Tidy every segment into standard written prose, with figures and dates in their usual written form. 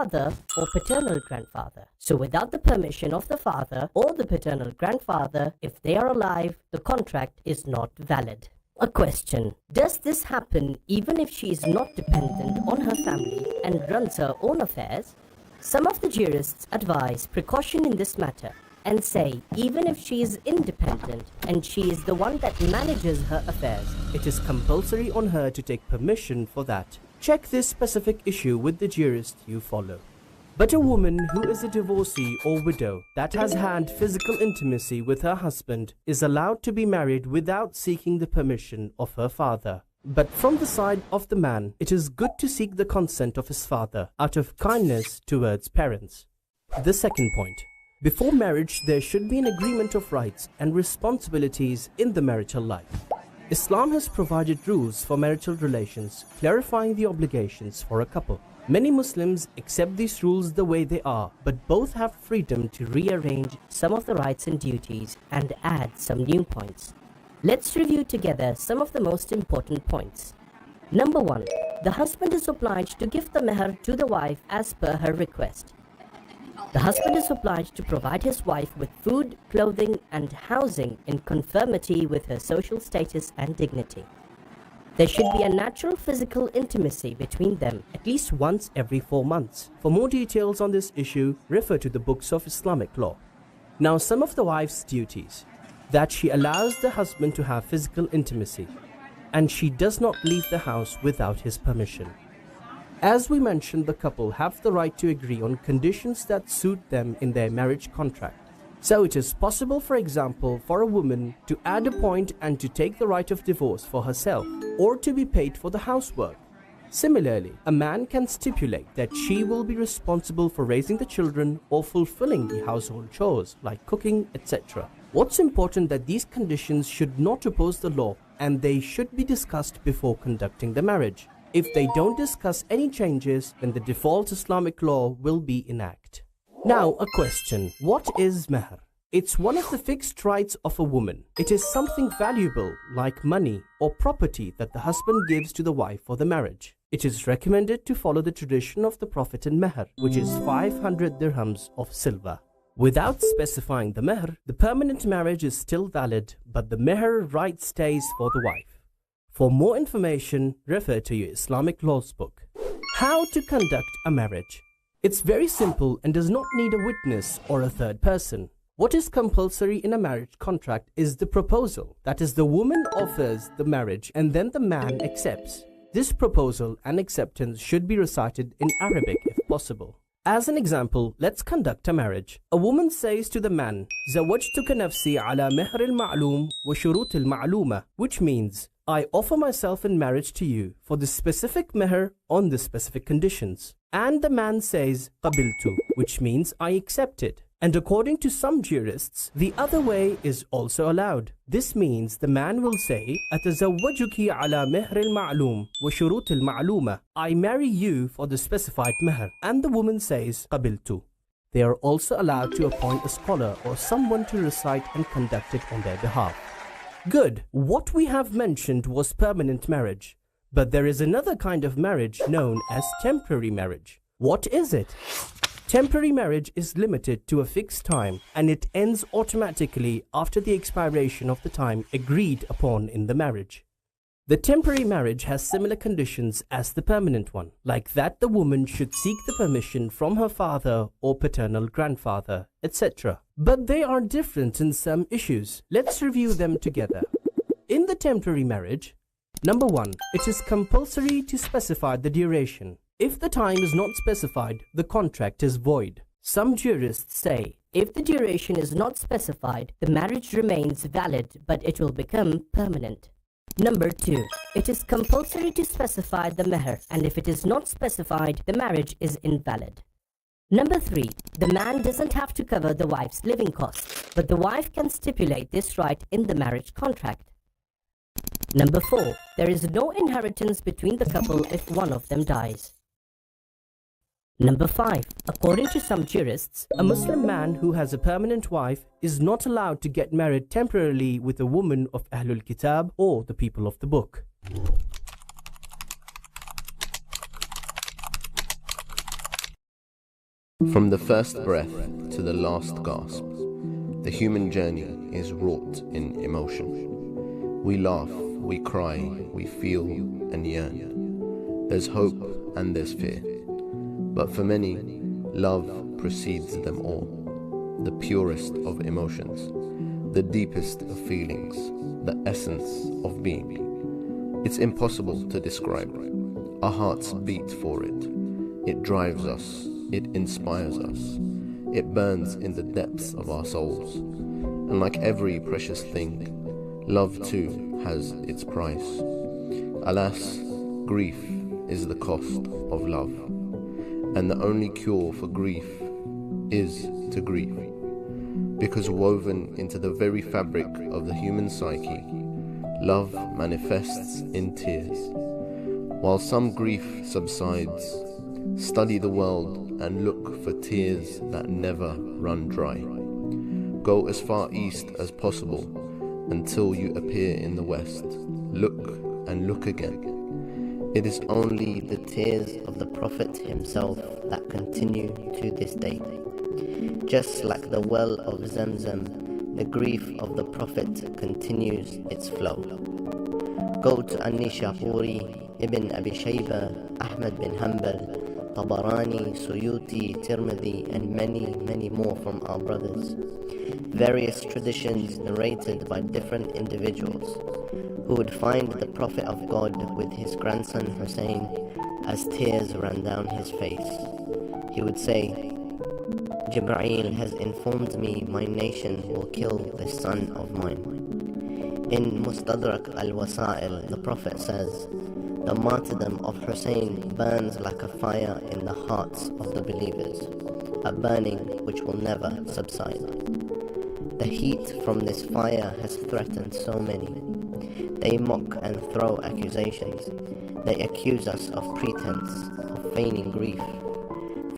father or paternal grandfather. So without the permission of the father or the paternal grandfather, if they are alive, the contract is not valid. A question: does this happen even if she is not dependent on her family and runs her own affairs? Some of the jurists advise precaution in this matter and say even if she is independent and she is the one that manages her affairs, it is compulsory on her to take permission for that. Check this specific issue with the jurist you follow. But a woman who is a divorcee or widow that has had physical intimacy with her husband is allowed to be married without seeking the permission of her father. But from the side of the man, it is good to seek the consent of his father out of kindness towards parents. The second point: before marriage, there should be an agreement of rights and responsibilities in the marital life. Islam has provided rules for marital relations, clarifying the obligations for a couple. Many Muslims accept these rules the way they are, but both have freedom to rearrange some of the rights and duties and add some new points. Let's review together some of the most important points. Number 1. The husband is obliged to give the meher to the wife as per her request. The husband is obliged to provide his wife with food, clothing, and housing in conformity with her social status and dignity. There should be a natural physical intimacy between them at least once every 4 months. For more details on this issue, refer to the books of Islamic law. Now, some of the wife's duties: that she allows the husband to have physical intimacy, and she does not leave the house without his permission. As we mentioned, the couple have the right to agree on conditions that suit them in their marriage contract. So it is possible, for example, for a woman to add a point and to take the right of divorce for herself, or to be paid for the housework. Similarly, a man can stipulate that she will be responsible for raising the children or fulfilling the household chores like cooking, etc. What's important that these conditions should not oppose the law, and they should be discussed before conducting the marriage. If they don't discuss any changes, then the default Islamic law will be enacted. Now, a question: what is meher? It's one of the fixed rights of a woman. It is something valuable like money or property that the husband gives to the wife for the marriage. It is recommended to follow the tradition of the Prophet in meher, which is 500 dirhams of silver. Without specifying the meher, the permanent marriage is still valid, but the meher right stays for the wife. For more information, refer to your Islamic laws book. How to conduct a marriage? It's very simple and does not need a witness or a third person. What is compulsory in a marriage contract is the proposal. That is, the woman offers the marriage and then the man accepts. This proposal and acceptance should be recited in Arabic if possible. As an example, let's conduct a marriage. A woman says to the man, "Zawajtuka nafsi ala mehr al-ma'lum wa shurut al-ma'luma," which means, I offer myself in marriage to you for the specific meher on the specific conditions. And the man says, "Qabiltu," which means I accept it. And according to some jurists, the other way is also allowed. This means the man will say, "Atazawwajuki ala mehr al-ma'lum wa shurut al-ma'luma," I marry you for the specified meher. And the woman says, "Qabiltu." They are also allowed to appoint a scholar or someone to recite and conduct it on their behalf. Good. What we have mentioned was permanent marriage. But there is another kind of marriage known as temporary marriage. What is it? Temporary marriage is limited to a fixed time, and it ends automatically after the expiration of the time agreed upon in the marriage. The temporary marriage has similar conditions as the permanent one, like that the woman should seek the permission from her father or paternal grandfather, etc. But they are different in some issues. Let's review them together. In the temporary marriage, number 1, it is compulsory to specify the duration. If the time is not specified, the contract is void. Some jurists say, if the duration is not specified, the marriage remains valid, but it will become permanent. Number 2, it is compulsory to specify the meher, and if it is not specified, the marriage is invalid. Number 3, the man doesn't have to cover the wife's living costs, but the wife can stipulate this right in the marriage contract. Number 4, there is no inheritance between the couple if one of them dies. Number 5, according to some jurists, a Muslim man who has a permanent wife is not allowed to get married temporarily with a woman of Ahlul Kitab or the people of the book. From the first breath to the last gasp, the human journey is wrought in emotion. We laugh, we cry, we feel and yearn. There's hope and there's fear. But for many, love precedes them all. The purest of emotions, the deepest of feelings, the essence of being. It's impossible to describe. Our hearts beat for it. It drives us. It inspires us. It burns in the depths of our souls. And like every precious thing, love too has its price. Alas, grief is the cost of love. And the only cure for grief is to grieve. Because woven into the very fabric of the human psyche, love manifests in tears. While some grief subsides, study the world and look for tears that never run dry. Go as far east as possible until you appear in the west. Look and look again. It is only the tears of the Prophet himself that continue to this day. Just like the well of Zamzam, the grief of the Prophet continues its flow. Go to An-Nishapuri, Ibn Abi Shayba, Ahmad bin Hanbal, Tabarani, Suyuti, Tirmidhi, and many more from our brothers. Various traditions narrated by different individuals who would find the Prophet of God with his grandson Hussein as tears ran down his face. He would say, Jibreel has informed me my nation will kill this son of mine. In Mustadrak al-Wasa'il, the Prophet says, the martyrdom of Hussein burns like a fire in the hearts of the believers, a burning which will never subside. The heat from this fire has threatened so many. They mock and throw accusations. They accuse us of pretense, of feigning grief.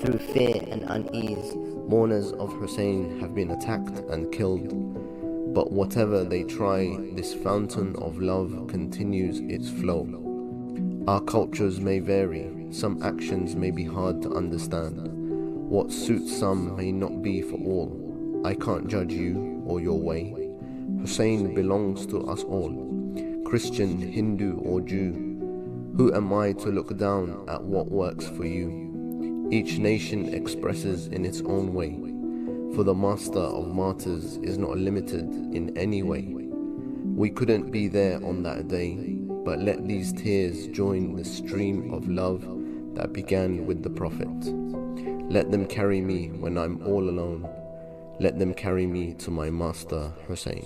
Through fear and unease, mourners of Hussein have been attacked and killed. But whatever they try, this fountain of love continues its flow. Our cultures may vary, some actions may be hard to understand. What suits some may not be for all. I can't judge you or your way. Hussein belongs to us all, Christian, Hindu or Jew. Who am I to look down at what works for you? Each nation expresses in its own way, for the master of martyrs is not limited in any way. We couldn't be there on that day, but let these tears join the stream of love that began with the Prophet. Let them carry me when I'm all alone. Let them carry me to my master Hussein.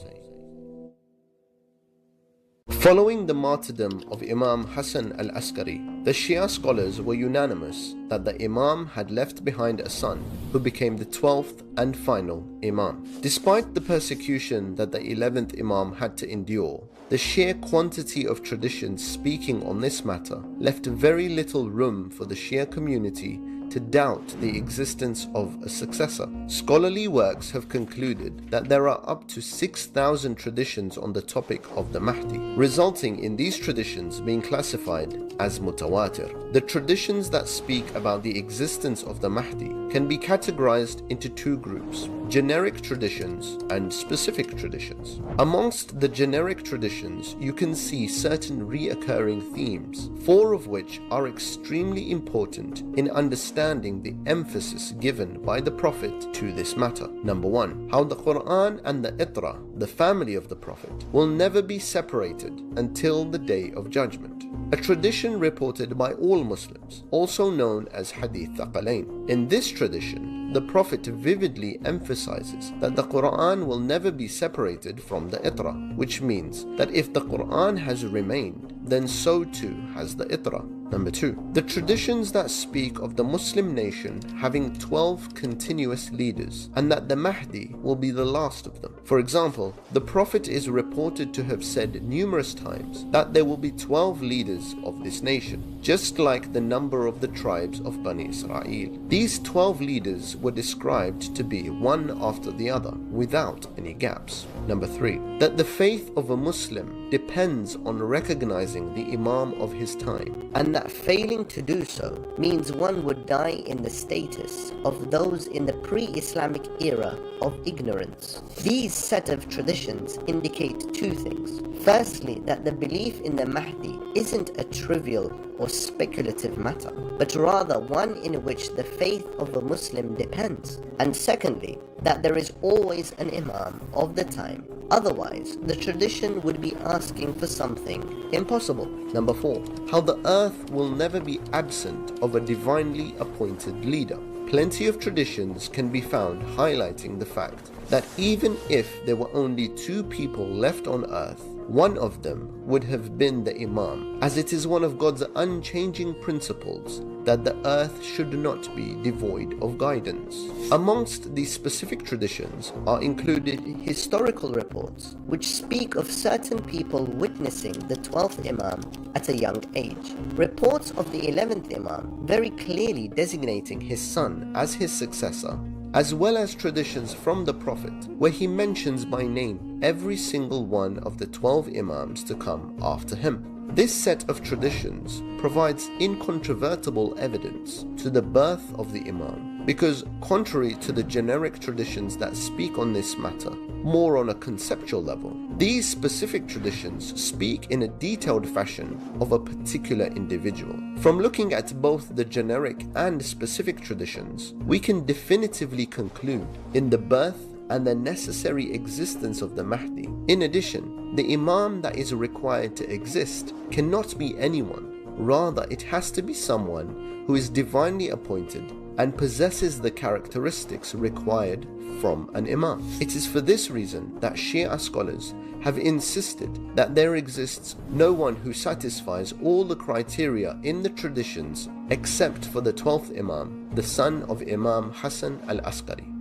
Following the martyrdom of Imam Hassan al-Askari, the Shia scholars were unanimous that the Imam had left behind a son who became the 12th and final Imam. Despite the persecution that the 11th Imam had to endure, the sheer quantity of traditions speaking on this matter left very little room for the Shia community to doubt the existence of a successor. Scholarly works have concluded that there are up to 6,000 traditions on the topic of the Mahdi, resulting in these traditions being classified as mutawatir. The traditions that speak about the existence of the Mahdi can be categorized into two groups: generic traditions and specific traditions. Amongst the generic traditions, you can see certain reoccurring themes, 4 of which are extremely important in understanding the emphasis given by the Prophet to this matter. Number 1, how the Quran and the Itra, the family of the Prophet, will never be separated until the Day of Judgment. A tradition reported by all Muslims, also known as Hadith Thaqalain. In this tradition, the Prophet vividly emphasizes that the Quran will never be separated from the Itra, which means that if the Quran has remained, then so too has the Itra. Number 2, the traditions that speak of the Muslim nation having 12 continuous leaders and that the Mahdi will be the last of them. For example, the Prophet is reported to have said numerous times that there will be 12 leaders of this nation, just like the number of the tribes of Bani Israel. These 12 leaders were described to be one after the other, without any gaps. Number 3, that the faith of a Muslim depends on recognizing the Imam of his time, and that failing to do so means one would die in the status of those in the pre-Islamic era of ignorance. These set of traditions indicate two things. Firstly, that the belief in the Mahdi isn't a trivial or speculative matter, but rather one in which the faith of a Muslim depends. And secondly, that there is always an Imam of the time. Otherwise, the tradition would be asking for something impossible. Number 4. How the earth will never be absent of a divinely appointed leader. Plenty of traditions can be found highlighting the fact that even if there were only 2 people left on earth, one of them would have been the Imam, as it is one of God's unchanging principles that the earth should not be devoid of guidance. Amongst these specific traditions are included historical reports which speak of certain people witnessing the 12th Imam at a young age. Reports of the 11th Imam very clearly designating his son as his successor, as well as traditions from the Prophet where he mentions by name every single one of the 12 Imams to come after him. This set of traditions provides incontrovertible evidence to the birth of the Imam, because contrary to the generic traditions that speak on this matter, more on a conceptual level, these specific traditions speak in a detailed fashion of a particular individual. From looking at both the generic and specific traditions, we can definitively conclude in the birth and the necessary existence of the Mahdi. In addition, the Imam that is required to exist cannot be anyone. Rather, it has to be someone who is divinely appointed and possesses the characteristics required from an Imam. It is for this reason that Shia scholars have insisted that there exists no one who satisfies all the criteria in the traditions except for the 12th Imam, the son of Imam Hassan al-Askari.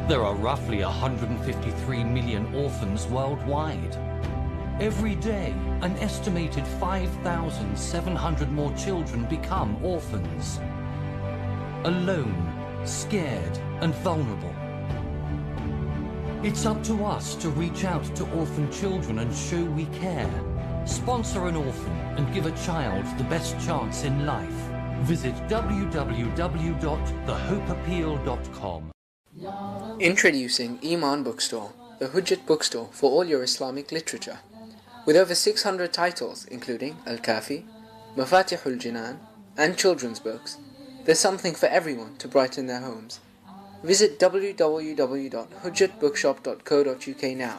There are roughly 153 million orphans worldwide. Every day, an estimated 5,700 more children become orphans. Alone, scared, and vulnerable. It's up to us to reach out to orphan children and show we care. Sponsor an orphan and give a child the best chance in life. Visit www.thehopeappeal.com. Introducing Iman Bookstore, the Hujjat bookstore for all your Islamic literature. With over 600 titles including Al-Kafi, Mafatihul Jinan, and children's books, there's something for everyone to brighten their homes. Visit www.hujjatbookshop.co.uk now.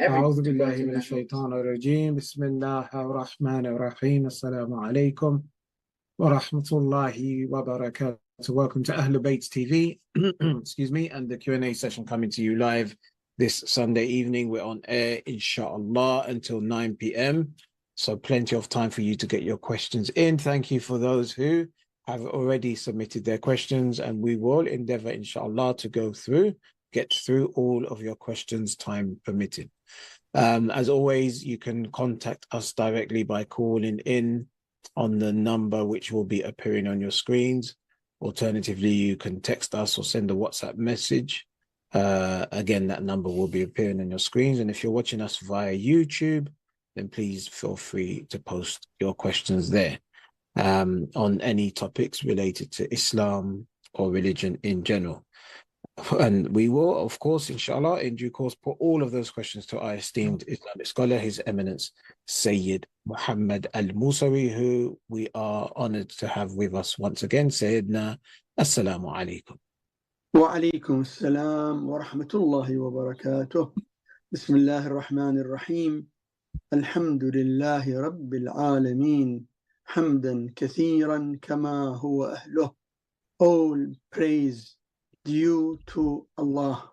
أعوذ بالله من الشيطان الرجيم بسم الله الرحمن الرحيم السلام عليكم ورحمة الله وبركاته. Welcome to Ahlulbayt TV excuse me, and the Q&A session coming to you live this Sunday evening. We're on air inshallah until 9 p.m, so plenty of time for you to get your questions in. Thank you for those who have already submitted their questions, and we will endeavor inshallah to get through all of your questions, time permitting. As always, you can contact us directly by calling in on the number which will be appearing on your screens. Alternatively, you can text us or send a WhatsApp message. Again, that number will be appearing on your screens. And if you're watching us via YouTube, then please feel free to post your questions there on any topics related to Islam or religion in general. And we will, of course, inshallah, in due course, put all of those questions to our esteemed Islamic scholar, His Eminence, Sayyid Mohammad Al-Mousawi, who we are honored to have with us once again. Sayyidina, Assalamu alaikum. وعليكم السلام ورحمة الله وبركاته. بسم الله الرحمن الرحيم. الحمد لله رب العالمين حمدا كثيرا كما هو أهله. All praise due to Allah.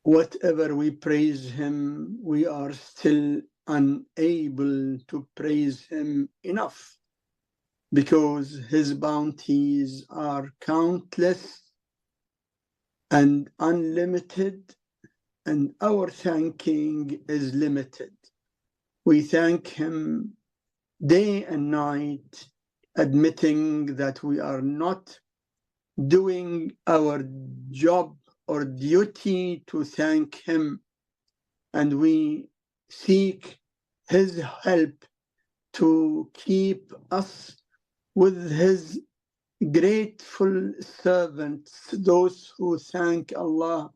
Whatever we praise Him, we are still unable to praise Him enough, because His bounties are countless and unlimited, and our thanking is limited. We thank Him day and night, admitting that we are not doing our job or duty to thank Him, and we seek His help to keep us with His grateful servants, those who thank Allah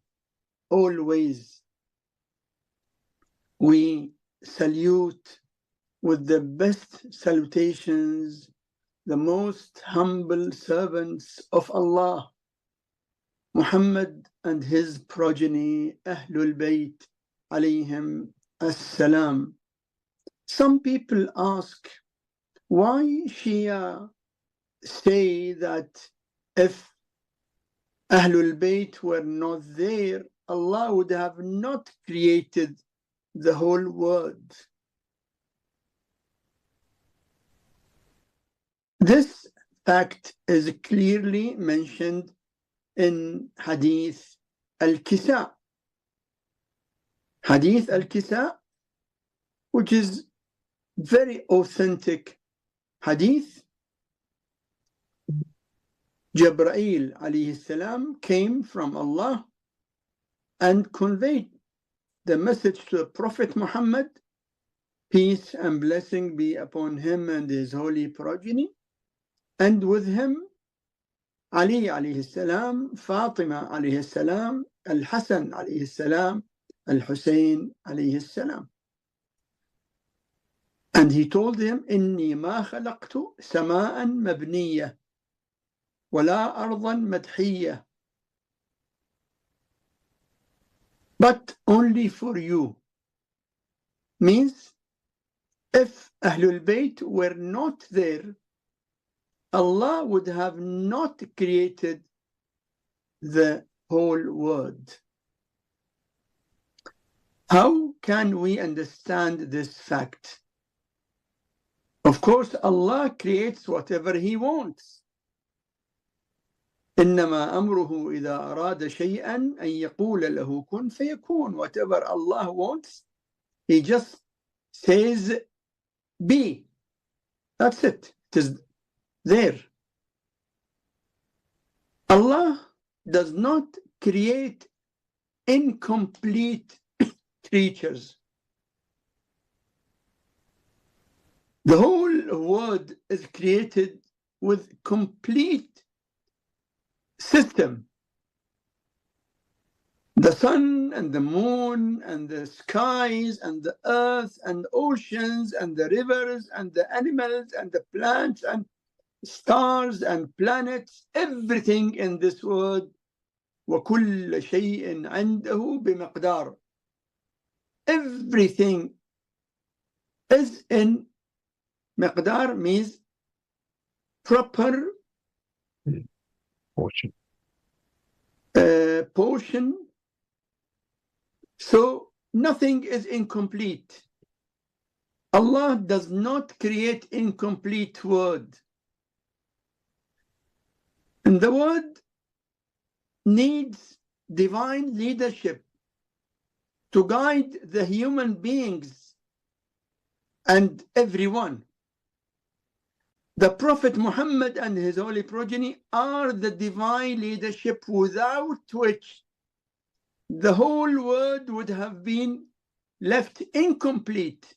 always. We salute with the best salutations the most humble servants of Allah, Muhammad and his progeny, Ahlulbayt, alayhim as-salam. Some people ask, why Shia say that if Ahlulbayt were not there, Allah would have not created the whole world? This fact is clearly mentioned in Hadith Al-Kisa. Hadith Al-Kisa, which is very authentic hadith. Jibreel alayhi salam came from Allah and conveyed the message to the Prophet Muhammad, peace and blessing be upon him and his holy progeny, and with him Ali alayhi salam, Fatima alayhi salam, Al-Hasan alayhi salam, Al-Hussein alayhi salam. And he told him, إني ما خلقت سماء مبنية ولا أرضا مدحية, but only for you. Means, if Ahlul Bayt were not there, Allah would have not created the whole world. How can we understand this fact? Of course, Allah creates whatever He wants. إنما أمره إذا أراد شيئا أن يقول له كن فيكون. Whatever Allah wants, He just says be. That's it. It is there. Allah does not create incomplete creatures. The whole world is created with complete system. The sun and the moon and the skies and the earth and oceans and the rivers and the animals and the plants and stars and planets, everything in this world, وَكُلَّ شَيْءٍ عِنْدَهُ بِمِقْدَارٍ. Everything is in miqdar, means proper portion. So nothing is incomplete. Allah does not create incomplete word. And the word needs divine leadership to guide the human beings and everyone. The Prophet Muhammad and his holy progeny are the divine leadership, without which the whole world would have been left incomplete.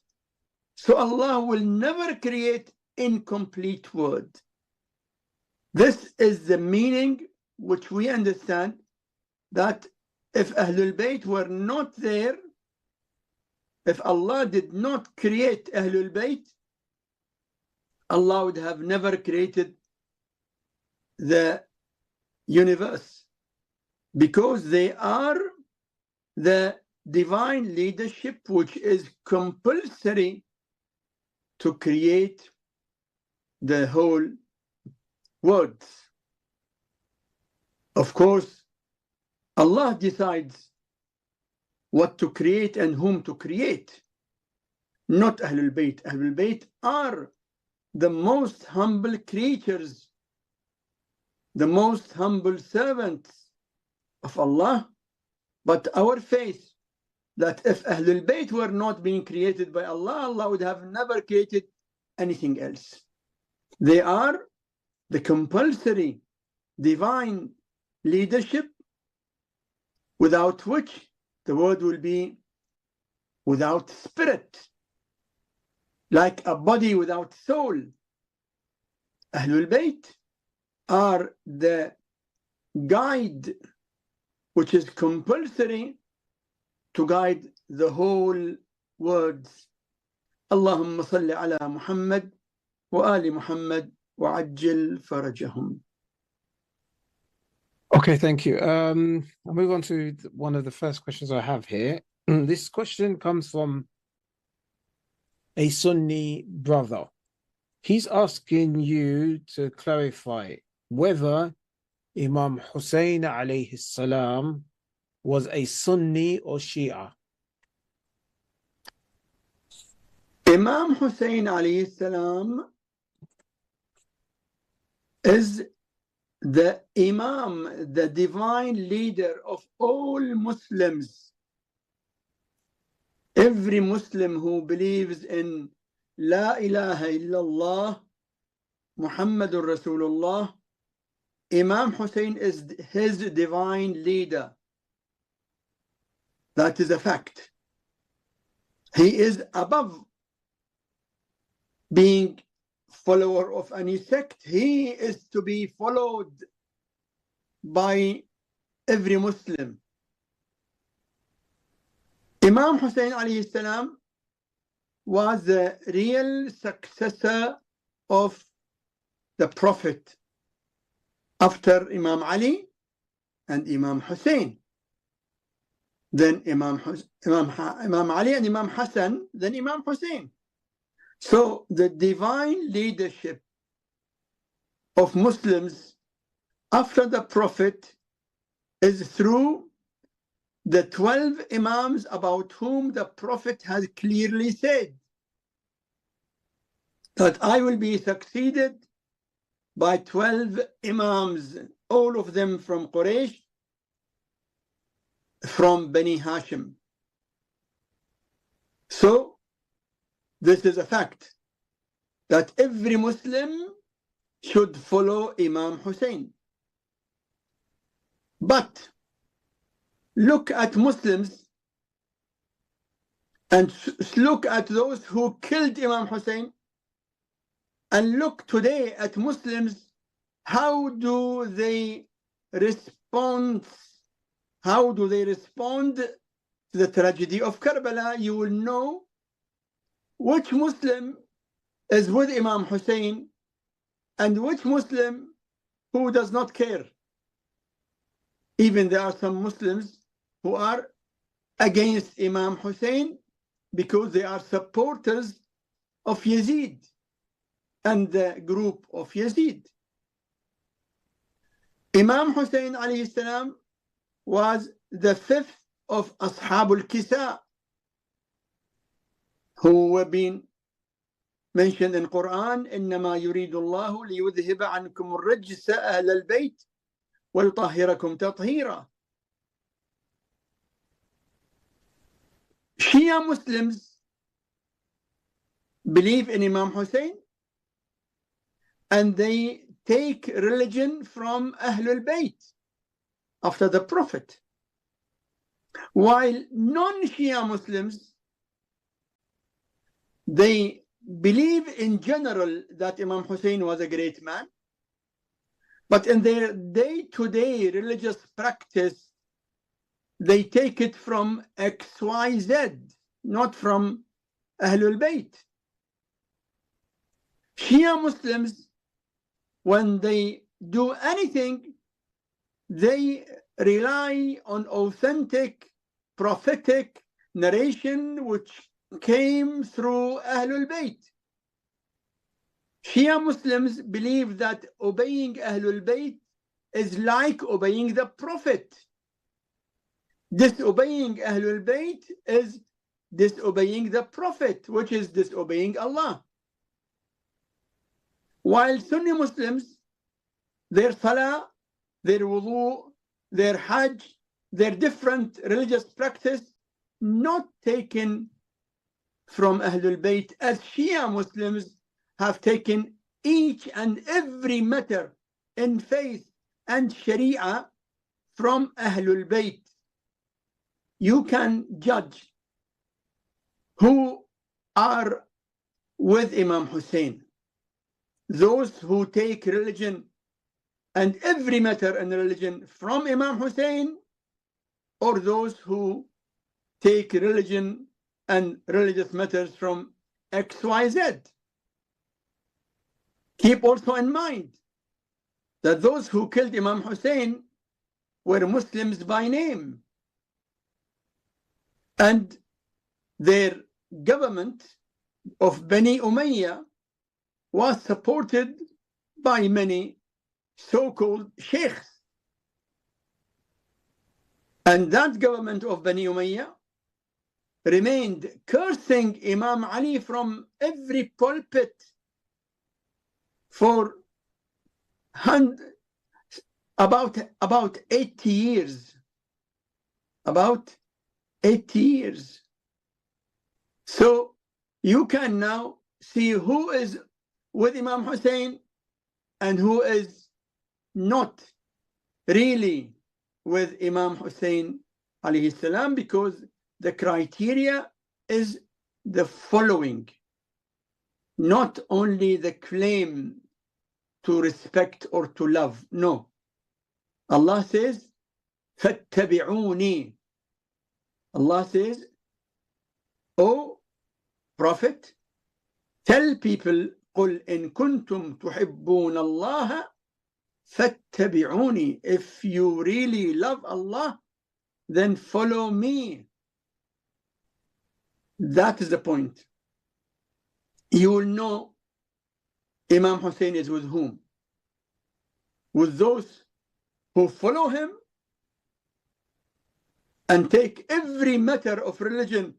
So Allah will never create incomplete word. This is the meaning which we understand that if Ahlul Bayt were not there, if Allah did not create Ahlul Bayt, Allah would have never created the universe, because they are the divine leadership which is compulsory to create the whole world. Of course, Allah decides what to create and whom to create, not Ahlul Bayt. Ahlul Bayt are the most humble creatures, the most humble servants of Allah. But our faith that if Ahlul Bayt were not being created by Allah, Allah would have never created anything else. They are the compulsory divine leadership, without which the world will be without spirit, like a body without soul. Ahlul Bayt are the guide which is compulsory to guide the whole world. Allahumma salli ala Muhammad wa ali Muhammad wa ajil farajahum. Okay, thank you. I'll move on to one of the first questions I have here. This question comes from a Sunni brother. He's asking you to clarify whether Imam Hussein alayhi salam was a Sunni or Shia. Imam Hussein alayhi salam is the Imam, the divine leader of all Muslims. Every Muslim who believes in La ilaha illallah Muhammadur Rasulullah, Imam Hussein is his divine leader. That is a fact. He is above being follower of any sect. He is to be followed by every Muslim. Imam Hussein alayhi salam was the real successor of the Prophet after Imam Ali and Imam Hussein. Then Imam Ali and Imam Hassan, then Imam Hussein. So the divine leadership of Muslims after the Prophet is through the 12 Imams about whom the Prophet has clearly said that I will be succeeded by 12 Imams, all of them from Quraysh, from Bani Hashim. So this is a fact that every Muslim should follow Imam Hussein. But look at Muslims and look at those who killed Imam Hussein, and look today at Muslims. How do they respond? How do they respond to the tragedy of Karbala? You will know which Muslim is with Imam Hussein and which Muslim who does not care. Even there are some Muslims who are against Imam Hussein because they are supporters of Yazid and the group of Yazid. Imam Hussein alayhi salam was the fifth of Ashabul Kisa, who have been mentioned in Quran. إنما يريد الله ليذهب عنكم الرجس أهل البيت ويطهركم تطهيرا. Shia Muslims believe in Imam Hussein and they take religion from Ahlul Bayt after the Prophet, while non-Shia Muslims, they believe in general that Imam Hussein was a great man, But in their day-to-day religious practice, they take it from XYZ, not from Ahlulbayt. Shia Muslims, when they do anything, they rely on authentic prophetic narration which came through Ahlul Bayt. Shia Muslims believe that obeying Ahlul Bayt is like obeying the Prophet. Disobeying Ahlul Bayt is disobeying the Prophet, which is disobeying Allah. While Sunni Muslims, their salah, their wudu, their hajj, their different religious practice, not taken from Ahlul Bayt, as Shia Muslims have taken each and every matter in faith and Sharia from Ahlul Bayt. You can judge who are with Imam Hussein. Those who take religion and every matter in religion from Imam Hussein, or those who take religion and religious matters from XYZ. Keep also in mind that those who killed Imam Hussein were Muslims by name, and their government of Bani Umayyah was supported by many so-called sheikhs. And that government of Bani Umayyah remained cursing Imam Ali from every pulpit for about 80 years. About 80 years. So you can now see who is with Imam Hussein and who is not really with Imam Hussein alayhi salam, because the criteria is the following: not only the claim to respect or to love. No. Allah says, فَاتَّبِعُونِي. Allah says, O Prophet, tell people, قُلْ إِن كُنْتُمْ تُحِبُّونَ اللَّهَ فَاتَّبِعُونِي. If you really love Allah, then follow me. That is the point. You will know Imam Hussein is with whom? With those who follow him and take every matter of religion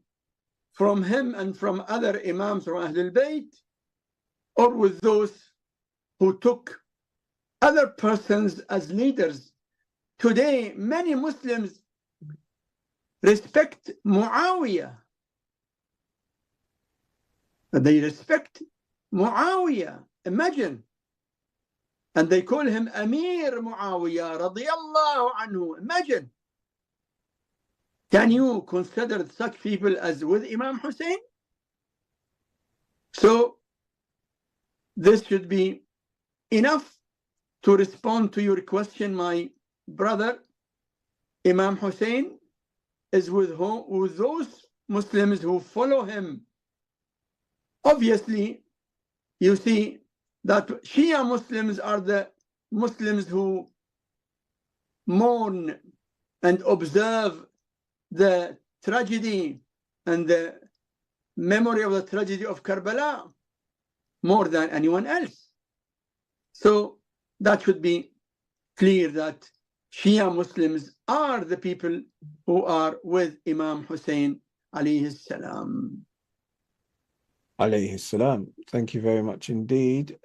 from him and from other Imams from Ahlul Bayt, or with those who took other persons as leaders. Today, many Muslims respect Muawiyah. They respect Muawiyah. Imagine. And they call him Amir Muawiyah radiyallahu anhu. Imagine. Can you consider such people as with Imam Hussein? So this should be enough to respond to your question, my brother. Imam Hussein is with those Muslims who follow him. Obviously, you see that Shia Muslims are the Muslims who mourn and observe the tragedy and the memory of the tragedy of Karbala more than anyone else. So that should be clear that Shia Muslims are the people who are with Imam Hussein alayhi salam. Alayhi salam. Thank you very much indeed.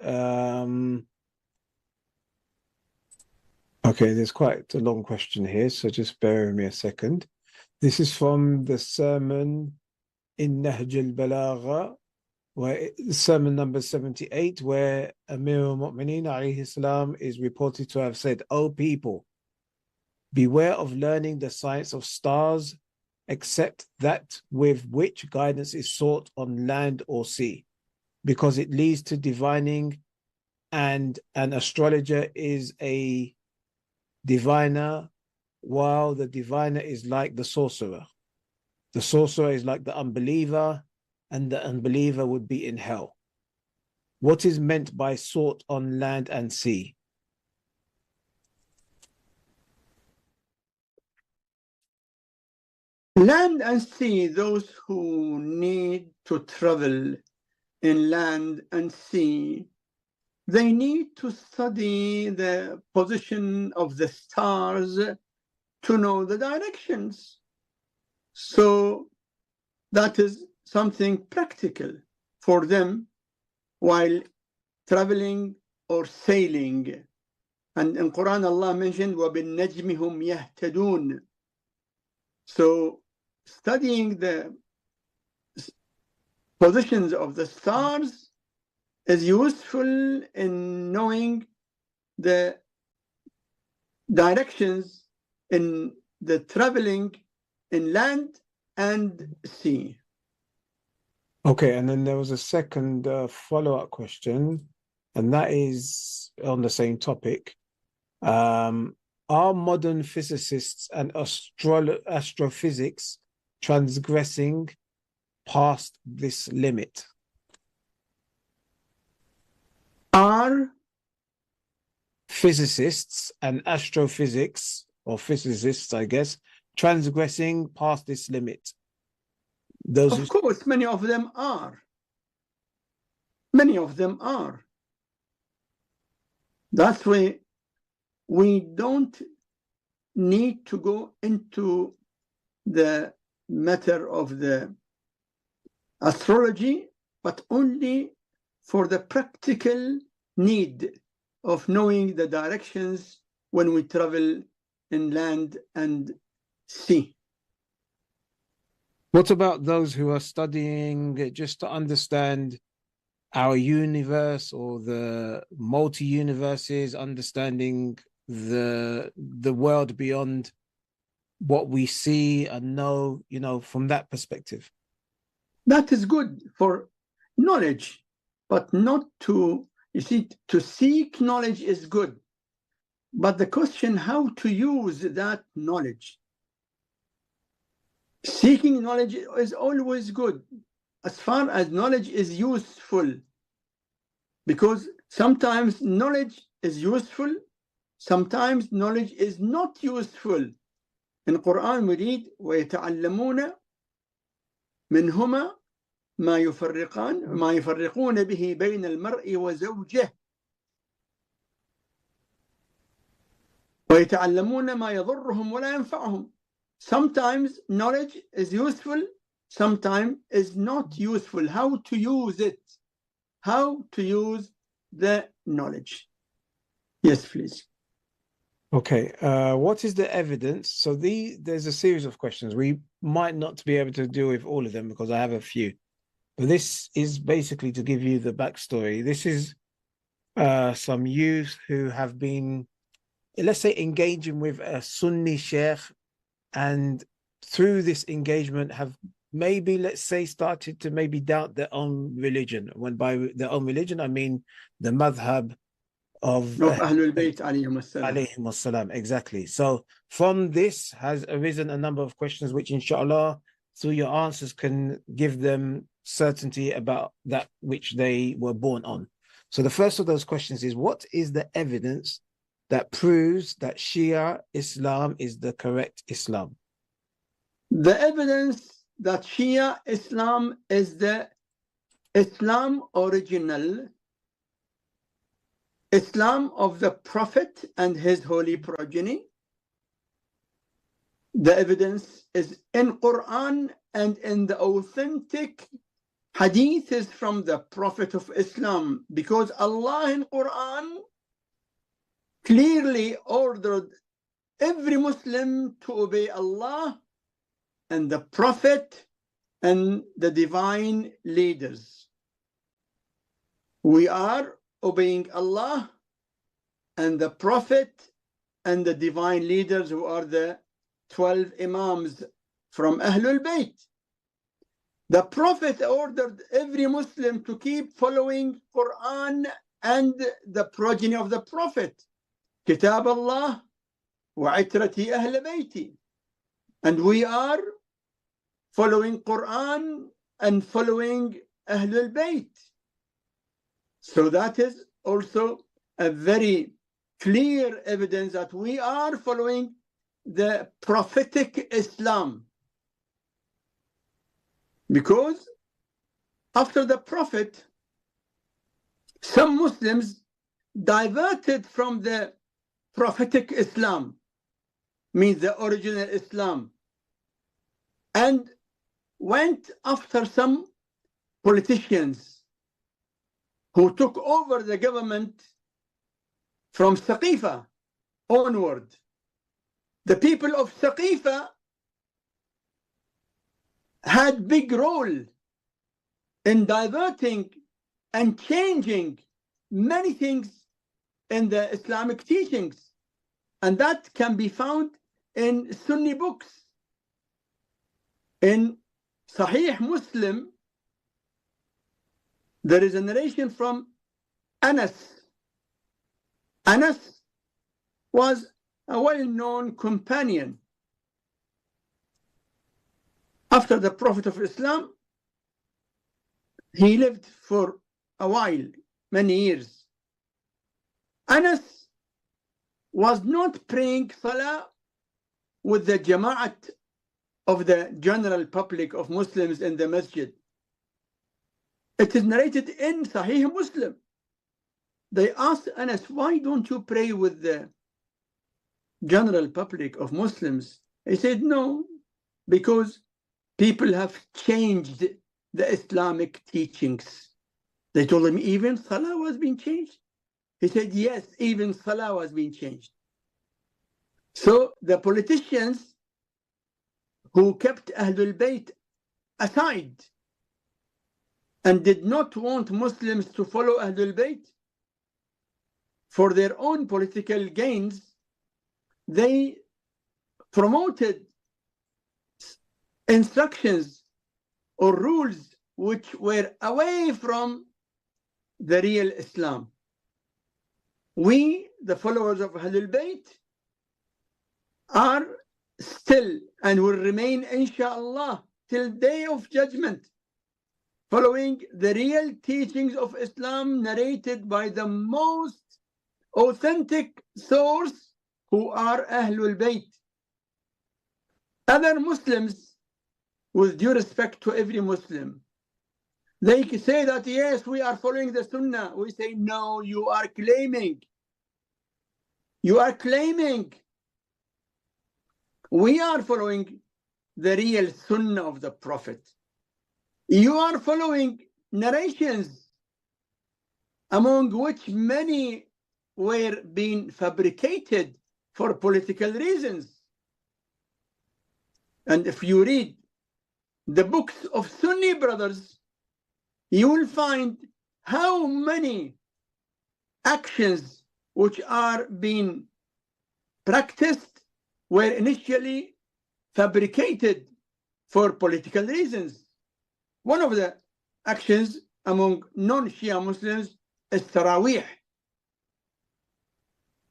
Okay, there's quite a long question here, so just bear with me a second. This is from the sermon in Nahj al-Balagha, where sermon number 78, where Amir al-Mu'mineen alayhi salam is reported to have said, "O people, beware of learning the science of stars, except that with which guidance is sought on land or sea, because it leads to divining and an astrologer is a diviner, while the diviner is like the sorcerer. The sorcerer is like the unbeliever, and the unbeliever would be in hell. What is meant by sought on land and sea? Land and sea, those who need to travel in land and sea, they need to study the position of the stars to know the directions. So that is something practical for them while traveling or sailing. And in Quran, Allah mentioned, وَبِالنَّجْمِ هُمْ يَهْتَدُونَ. So studying the positions of the stars is useful in knowing the directions in the traveling in land and sea. Okay, and then there was a second follow-up question, and that is on the same topic. Are modern physicists and astrophysics transgressing past this limit? Are physicists and astrophysics, or physicists, I guess, transgressing past this limit? Those of course, many of them are. Many of them are. That's why we don't need to go into the matter of the astrology, but only for the practical need of knowing the directions when we travel in land and sea. What about those who are studying just to understand our universe or the multi-universes, understanding the world beyond what we see and know, you know, from that perspective? That is good for knowledge, but not to, you see, to seek knowledge is good. But the question, how to use that knowledge? Seeking knowledge is always good, as far as knowledge is useful. Because sometimes knowledge is useful, sometimes knowledge is not useful. In Quran we read, وَيَتَعَلَّمُونَ مِنْهُمَا ما يفرقون به بين المرء وزوجه ويتعلمون ما يضرهم ولا ينفعهم. Sometimes knowledge is useful, sometimes is not useful. How to use it? How to use the knowledge? Yes, please. Okay, what is the evidence? So there's a series of questions. We might not be able to deal with all of them because I have a few. But this is basically to give you the backstory. This is some youth who have been, let's say, engaging with a Sunni sheikh, and through this engagement have maybe, let's say, started to maybe doubt their own religion. When by their own religion, I mean the madhab of Ahlulbayt alayhim as-salam. Exactly. So from this has arisen a number of questions which, inshallah, through your answers can give them certainty about that which they were born on. So the first of those questions is, what is the evidence that proves that Shia Islam is the correct Islam? The evidence that Shia Islam is the Islam original, Islam of the Prophet and his holy progeny. The evidence is in Quran and in the authentic hadiths from the Prophet of Islam, because Allah in Quran clearly ordered every Muslim to obey Allah and the Prophet and the divine leaders. We are obeying Allah and the Prophet and the divine leaders, who are the 12 Imams from Ahlulbayt. The Prophet ordered every Muslim to keep following Quran and the progeny of the Prophet. Kitab Allah wa itrati Ahl Bayti. And we are following Quran and following Ahlulbayt. So that is also a very clear evidence that we are following the prophetic Islam. Because after the Prophet, some Muslims diverted from the prophetic Islam, means the original Islam, and went after some politicians who took over the government from Saqifa onward. The people of Saqifa had big role in diverting and changing many things in the Islamic teachings, and that can be found in Sunni books. In Sahih Muslim, there is a narration from Anas. Anas was a well-known companion after the Prophet of Islam. He lived for a while, many years. Anas was not praying Salah with the Jama'at of the general public of Muslims in the masjid. It is narrated in Sahih Muslim. They asked Anas, why don't you pray with the general public of Muslims? He said, no, because people have changed the Islamic teachings. They told him, even Salah was being changed? He said, yes, even Salah was being changed. So the politicians who kept Ahlul Bayt aside and did not want Muslims to follow Ahlul Bayt for their own political gains, they promoted instructions or rules which were away from the real Islam. We, the followers of Ahlul Bayt, are still and will remain, inshallah, till day of judgment, following the real teachings of Islam narrated by the most authentic source, who are Ahlul Bayt. Other Muslims, with due respect to every Muslim, they say that yes, we are following the Sunnah. We say no, you are claiming. You are claiming. We are following the real Sunnah of the Prophet. You are following narrations, among which many were being fabricated for political reasons. And if you read the books of Sunni brothers, you will find how many actions which are being practiced were initially fabricated for political reasons. One of the actions among non-Shia Muslims is Taraweeh.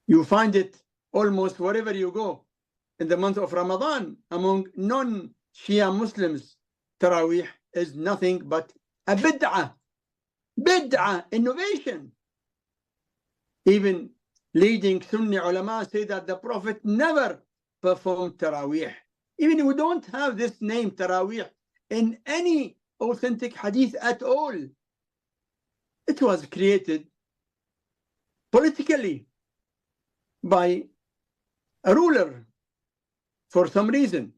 You find it almost wherever you go. In the month of Ramadan, among non-Shia Muslims, Taraweeh is nothing but a bid'ah, innovation. Even leading Sunni ulama say that the Prophet never performed Taraweeh. Even we don't have this name Taraweeh in any authentic hadith at all. It was created politically by a ruler for some reason.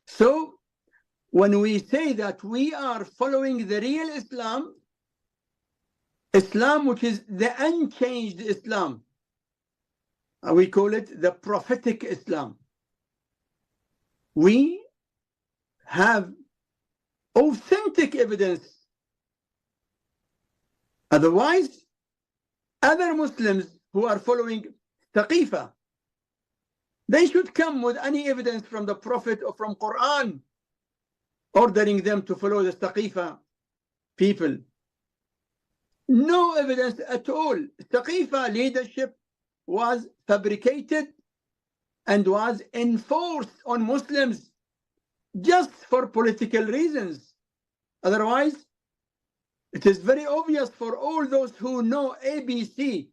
So when we say that we are following the real Islam, Islam which is the unchanged Islam, we call it the prophetic Islam. We have authentic evidence. Otherwise, other Muslims who are following Saqifa, they should come with any evidence from the Prophet or from Quran ordering them to follow the Saqifa people. No evidence at all. Saqifa leadership was fabricated and was enforced on Muslims just for political reasons. Otherwise, it is very obvious for all those who know ABC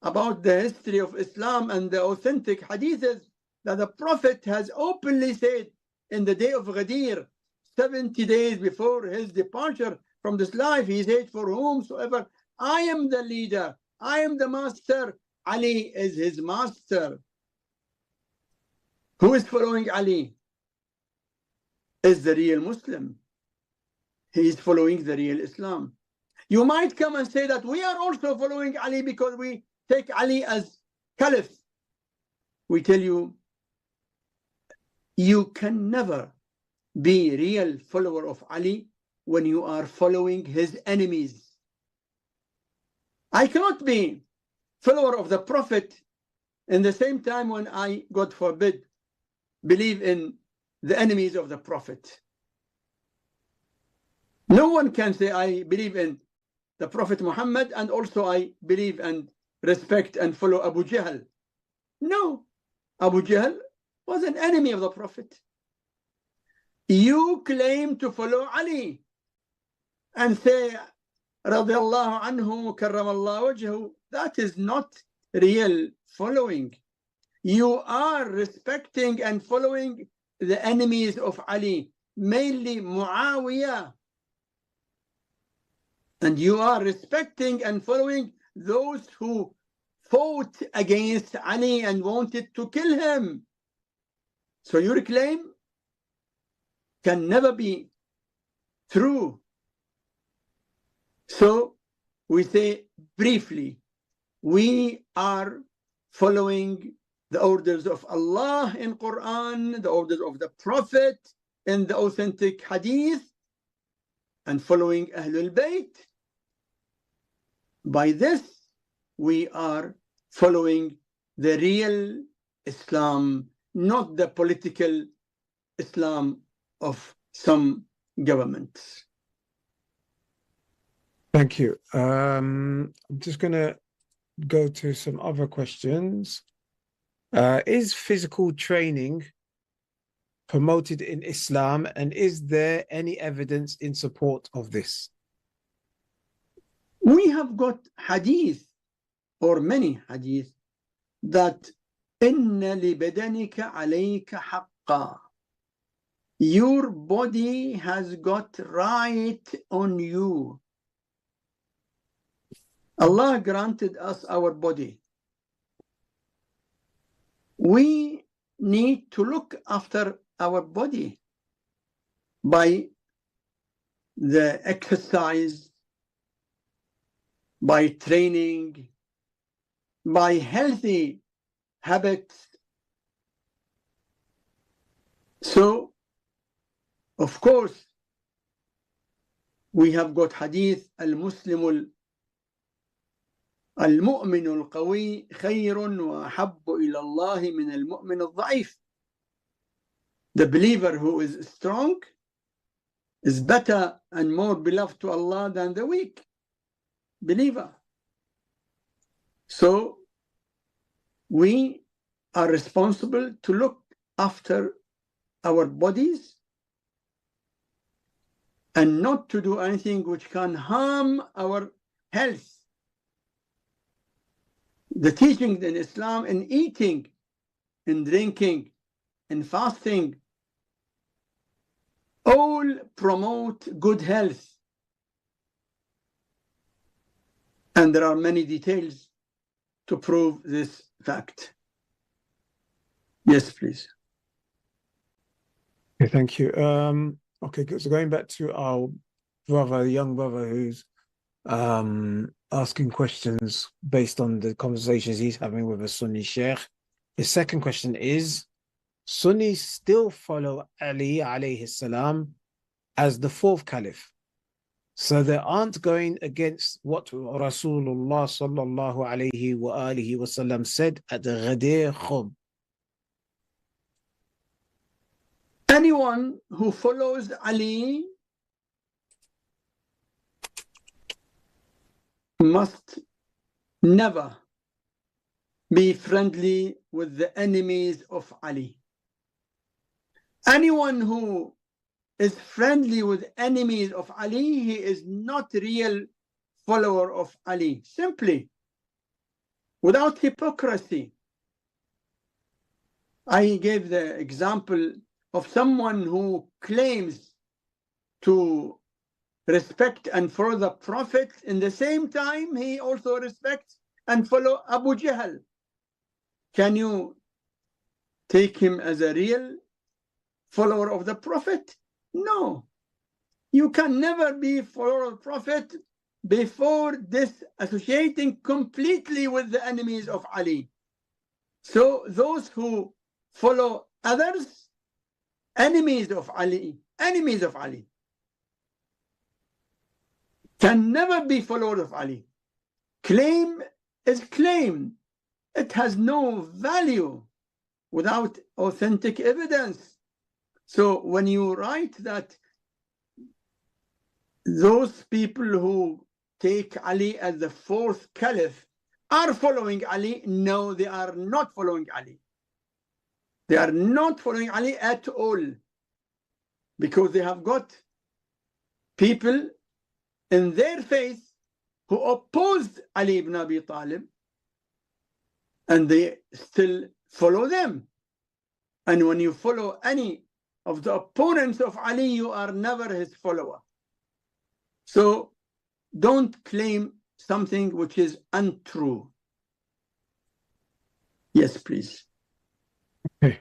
about the history of Islam and the authentic hadiths that the Prophet has openly said in the day of Ghadir, 70 days before his departure from this life, he said, for whomsoever I am the leader, I am the master, Ali is his master. Who is following Ali? Is the real Muslim. He is following the real Islam. You might come and say that we are also following Ali because we take Ali as caliph. We tell you, you can never be a real follower of Ali when you are following his enemies. I cannot be follower of the Prophet in the same time when I, God forbid, believe in the enemies of the Prophet. No one can say I believe in the Prophet Muhammad and also I believe and respect and follow Abu Jahl. No, Abu Jahl was an enemy of the Prophet. You claim to follow Ali and say radiyallahu anhu karramallahu wajhahu. That is not real following. You are respecting and following the enemies of Ali, mainly Muawiyah. And you are respecting and following those who fought against Ali and wanted to kill him. So your claim can never be true. So we say briefly, we are following the orders of Allah in Quran, the orders of the Prophet in the authentic Hadith, and following Ahlulbayt. By this, we are following the real Islam, not the political Islam of some governments. Thank you. I'm just going to go to some other questions. Is physical training promoted in Islam, and is there any evidence in support of this? We have got hadith, or many hadith, that inna li badanika alayka haqqa. Your body has got right on you. Allah granted us our body. We need to look after our body by the exercise, by training, by healthy habits. So, of course, we have got hadith, al-Muslim المؤمن القوي خير وأحب إلى الله من المؤمن الضعيف. The believer who is strong is better and more beloved to Allah than the weak believer. So we are responsible to look after our bodies and not to do anything which can harm our health. The teaching in Islam in eating, in drinking, in fasting, all promote good health. And there are many details to prove this fact. Yes, please. Okay, thank you. Okay, so going back to our brother, the young brother who's asking questions based on the conversations he's having with a Sunni sheikh. His second question is, Sunnis still follow Ali alayhi salam as the fourth caliph. So they aren't going against what Rasulullah sallallahu alayhi wa alihi wasallam said at the Ghadir Khub. Anyone who follows Ali must never be friendly with the enemies of Ali. Anyone who is friendly with enemies of Ali, he is not real follower of Ali. Simply, without hypocrisy. I gave the example of someone who claims to respect and follow the Prophet. In the same time, he also respects and follow Abu Jahl. Can you take him as a real follower of the Prophet? No. You can never be follower of the Prophet before disassociating completely with the enemies of Ali. So those who follow others, enemies of Ali, can never be followers of Ali. Claim is claim. It has no value without authentic evidence. So when you write that those people who take Ali as the fourth caliph are following Ali, no, they are not following Ali. They are not following Ali at all, because they have got people in their faith who opposed Ali ibn Abi Talib, and they still follow them. And when you follow any of the opponents of Ali, you are never his follower. So don't claim something which is untrue. Yes, please. Okay.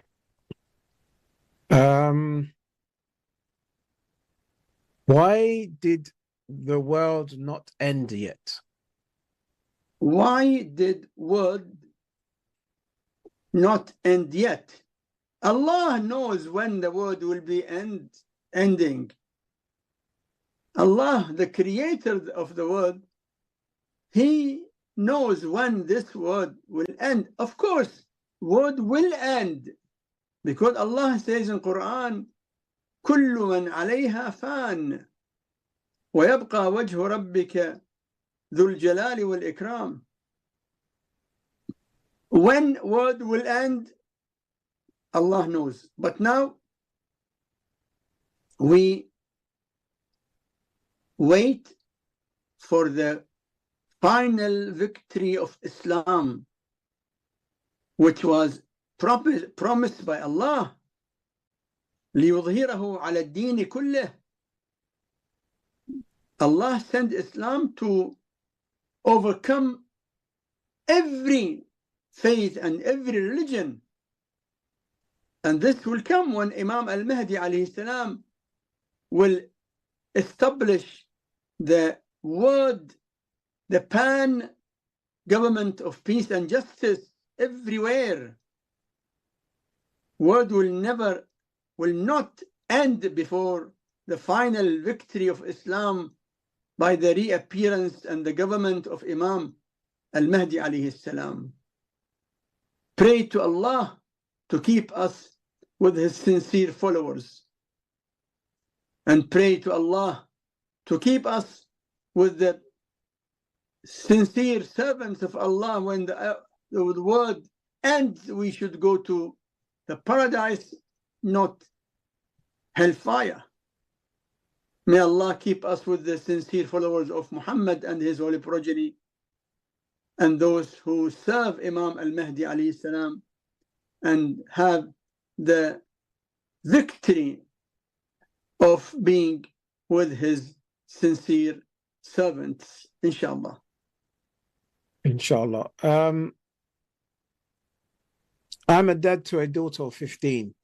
Why did the world not end yet? Why did world not end yet? Allah knows when the world will be ending. Allah, the creator of the world, he knows when this world will end. Of course, world will end, because Allah says in Quran, كل من عليها فان ويبقى وجه ربك ذو الجلال والإكرام. When world will end, Allah knows. But now we wait for the final victory of Islam, which was promised by Allah. ليظهره على الدين كله. Allah sent Islam to overcome every faith and every religion. And this will come when Imam al-Mahdi alayhi salam will establish the word, the pan government of peace and justice everywhere. Word will not end before the final victory of Islam by the reappearance and the government of Imam al-Mahdi alayhi salam. Pray to Allah to keep us with his sincere followers, and pray to Allah to keep us with the sincere servants of Allah. When the word ends, we should go to the paradise, not hellfire. May Allah keep us with the sincere followers of Muhammad and his holy progeny, and those who serve Imam al-Mahdi alayhi salam and have the victory of being with his sincere servants, inshallah. Inshallah. I'm a dad to a daughter of 15.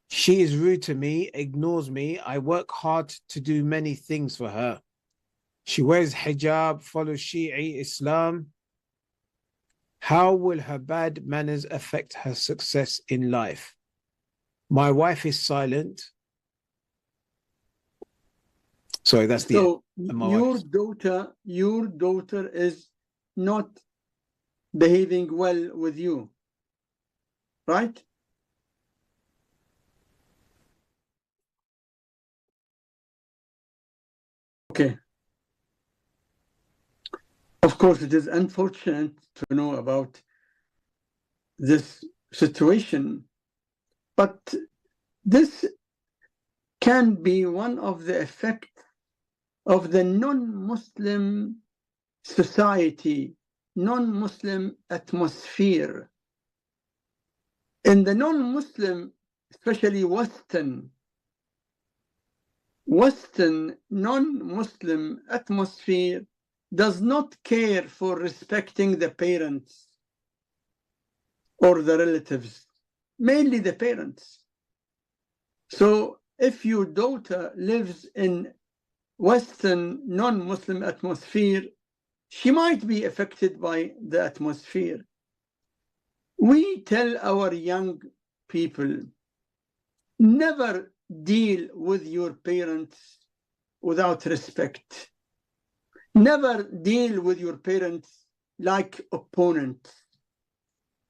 She is rude to me, ignores me. I work hard to do many things for her. She wears hijab, follows Shia Islam. How will her bad manners affect her success in life? My wife is silent. Sorry, that's the so end. Your daughter is not behaving well with you, right? Okay. Of course, it is unfortunate to know about this situation, but this can be one of the effects of the non-Muslim society, non-Muslim atmosphere. In the non-Muslim, especially Western non-Muslim atmosphere does not care for respecting the parents or the relatives, mainly the parents. So if your daughter lives in Western non-Muslim atmosphere, she might be affected by the atmosphere. We tell our young people, never deal with your parents without respect. Never deal with your parents like opponents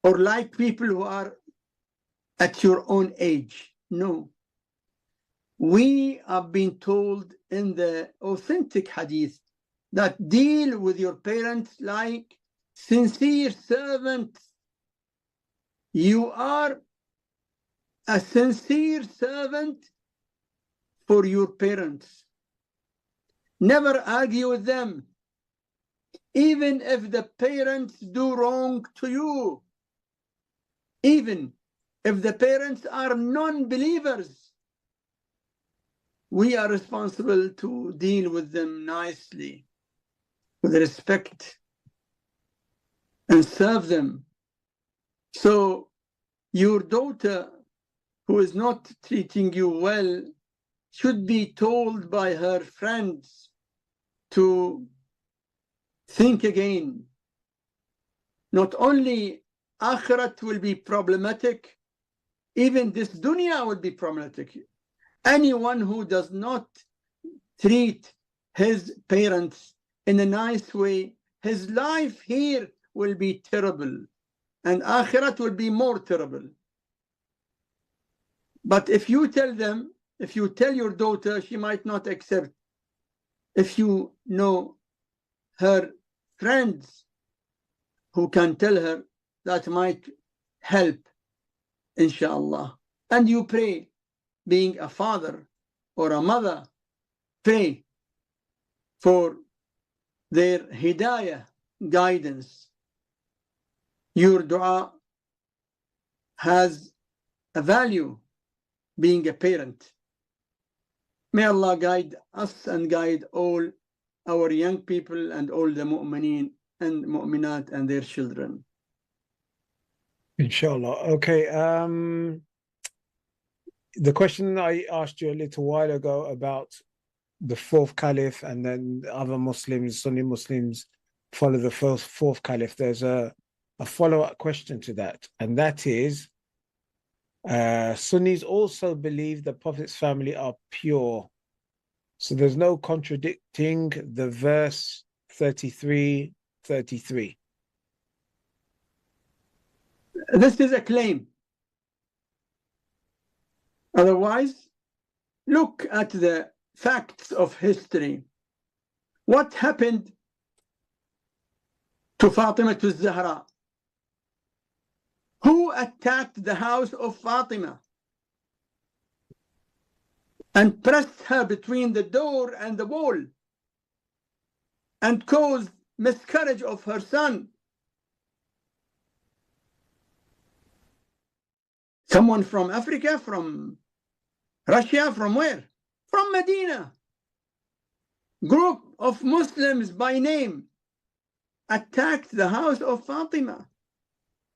or like people who are at your own age. No. We have been told in the authentic hadith that deal with your parents like sincere servants. You are a sincere servant for your parents. Never argue with them, even if the parents do wrong to you, even if the parents are non-believers. We are responsible to deal with them nicely, with respect, and serve them. So your daughter who is not treating you well should be told by her friends to think again. Not only Akhirat will be problematic, even this dunya will be problematic. Anyone who does not treat his parents in a nice way, his life here will be terrible, and Akhirat will be more terrible. But if you tell them, if you tell your daughter, she might not accept. If you know her friends who can tell her, that might help, inshallah. And you pray, being a father or a mother, pray for their hidayah, guidance. Your dua has a value, being a parent. May Allah guide us and guide all our young people and all the mu'mineen and mu'minat and their children. Inshallah. Okay. The question I asked you a little while ago about the fourth caliph and then other Muslims, Sunni Muslims, follow the fourth caliph. There's a follow-up question to that, and that is, Sunnis also believe the Prophet's family are pure. So there's no contradicting the verse 33:33. This is a claim. Otherwise, look at the facts of history. What happened to Fatima to Zahra? Who attacked the house of Fatima and pressed her between the door and the wall and caused miscarriage of her son? Someone from Africa, from Russia, from where? From Medina. Group of Muslims by name attacked the house of Fatima.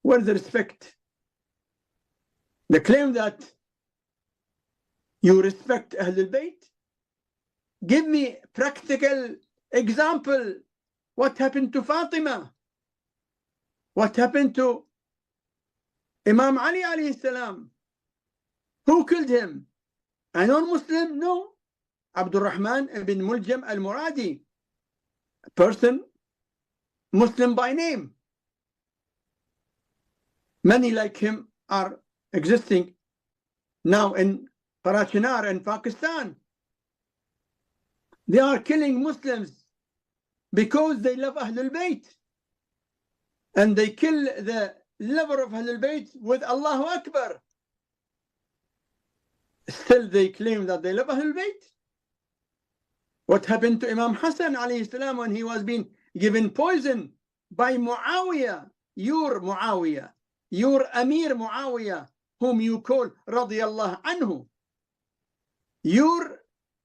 Where's the respect? The claim that you respect Ahlulbayt? Give me practical example. What happened to Fatima? What happened to Imam Ali alayhi salam? Who killed him? A non-Muslim? No. Abdul Rahman ibn Muljam al-Muradi, a person, Muslim by name. Many like him are existing now in Parachinar in Pakistan. They are killing Muslims because they love Ahlul Bayt. And they kill the lover of Ahlul Bayt with Allahu Akbar. Still they claim that they love Ahlul Bayt. What happened to Imam Hassan alayhi salam when he was being given poison by Muawiyah, your Muawiyah, your Amir Muawiyah, whom you call radiyallahu anhu, your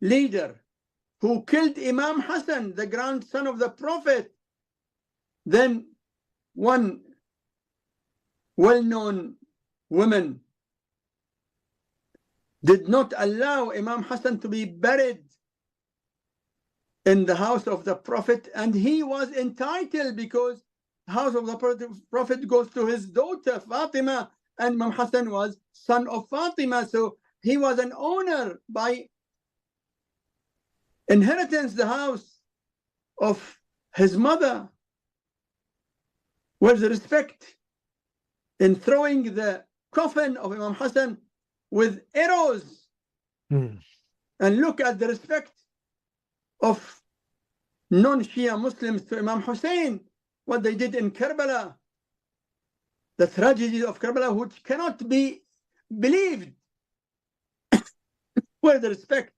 leader who killed Imam Hassan, the grandson of the Prophet. Then one well-known woman did not allow Imam Hassan to be buried in the house of the Prophet, and he was entitled because the house of the Prophet goes to his daughter Fatima, and Imam Hassan was son of Fatima, so he was an owner by inheritance, the house of his mother. Where's the respect in throwing the coffin of Imam Hassan with arrows? And look at the respect of non-Shia Muslims to Imam Hussein, what they did in Karbala, the tragedy of Karbala, which cannot be believed. Where's the respect?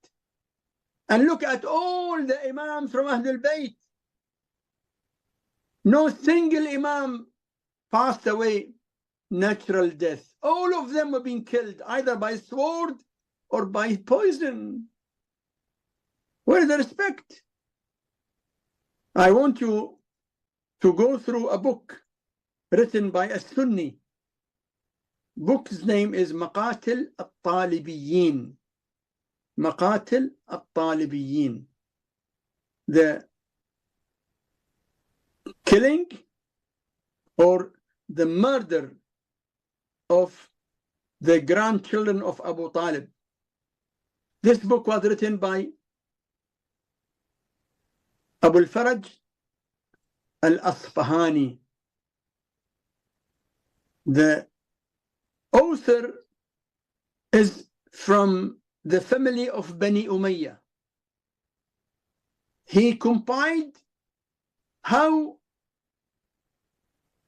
And look at all the Imams from Ahlul Bayt. No single Imam passed away natural death. All of them were being killed either by sword or by poison. Where is the respect? I want you to go through a book written by a Sunni. Book's name is Maqatil al-Talibiyin. Maqatil al-Talibiyin. The killing or the murder of the grandchildren of Abu Talib. This book was written by Abu al-Faraj al-Asfahani. The author is from the family of Bani Umayyah. He compiled how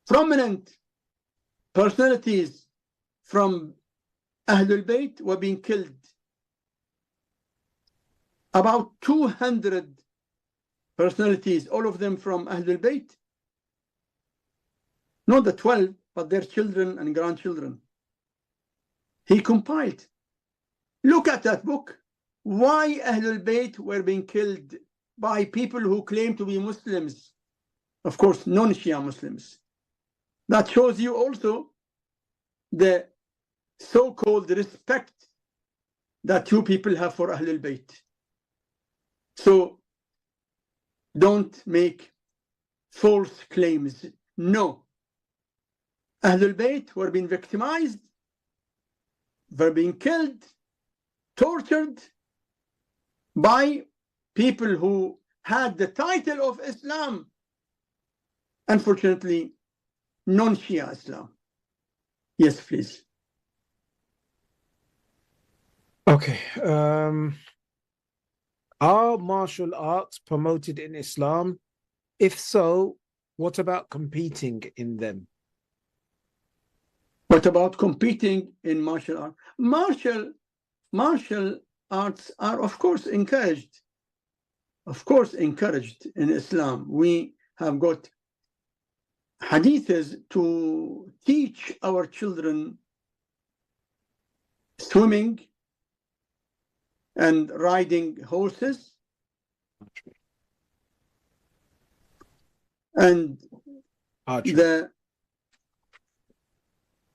prominent personalities from Ahlul Bayt were being killed. About 200 personalities, all of them from Ahlul Bayt. Not the 12, but their children and grandchildren. He compiled. Look at that book. Why Ahlul Bayt were being killed by people who claim to be Muslims. Of course, non-Shia Muslims. That shows you also the so-called respect that you people have for Ahlul Bayt. So don't make false claims. No. Ahlul Bayt were being victimized, were being killed, tortured by people who had the title of Islam. Unfortunately, non-Shia Islam. Yes, please. Okay. Are martial arts promoted in Islam? If so, what about competing in them? What about competing in martial arts? Martial arts are, of course, encouraged. Of course, encouraged in Islam. We have got hadiths to teach our children swimming and riding horses and the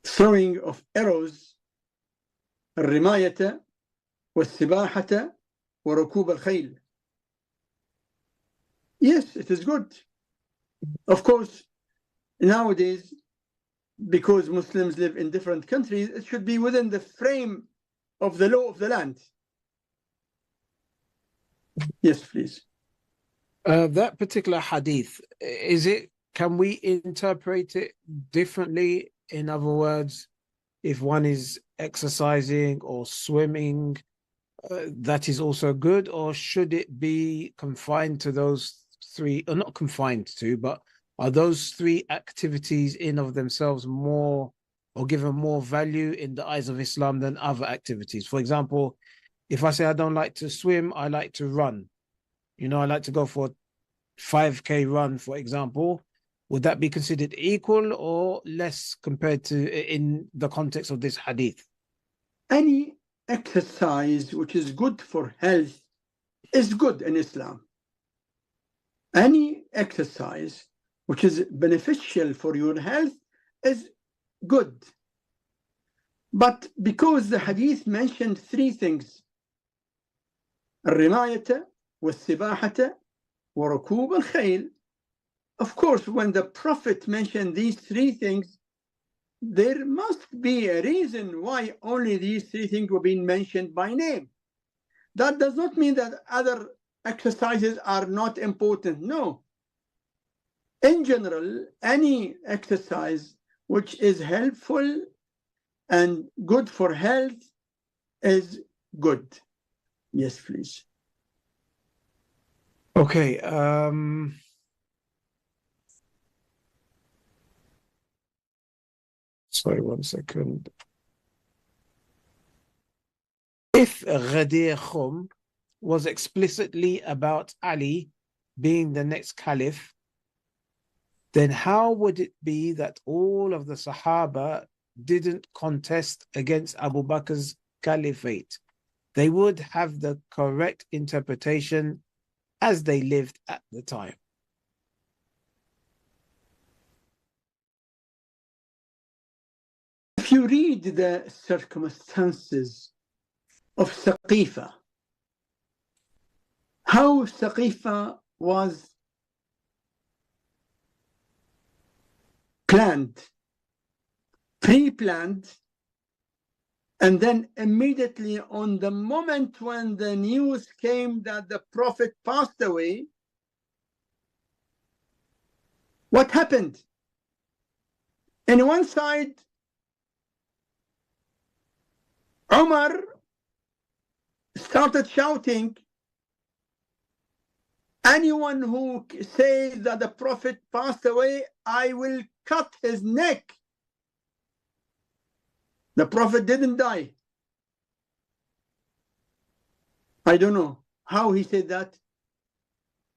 throwing of arrows, الرماية والسباحة وركوب الخيل. Yes, it is good. Of course, nowadays, because Muslims live in different countries, it should be within the frame of the law of the land. Yes, please. That particular hadith, can we interpret it differently? In other words, if one is exercising or swimming, that is also good, or should it be confined to those three, or not confined to, but are those three activities in of themselves more or given more value in the eyes of Islam than other activities? For example, if I say I don't like to swim, I like to run. You know, I like to go for a 5K run, for example. Would that be considered equal or less compared to in the context of this hadith? Any exercise which is good for health is good in Islam. Any exercise which is beneficial for your health is good. But because the hadith mentioned three things, الرماية والسباحة وركوب الخيل, of course, when the Prophet mentioned these three things, there must be a reason why only these three things were being mentioned by name. That does not mean that other exercises are not important. No. In general, any exercise which is helpful and good for health is good. Yes, please. Okay. Sorry, 1 second. If Ghadir Khum was explicitly about Ali being the next caliph, then how would it be that all of the Sahaba didn't contest against Abu Bakr's caliphate? They would have the correct interpretation as they lived at the time. If you read the circumstances of Saqifa, how Saqifa was planned, pre-planned, and then immediately on the moment when the news came that the Prophet passed away, what happened? In one side, Umar started shouting, anyone who says that the Prophet passed away, I will cut his neck. The Prophet didn't die. I don't know how he said that.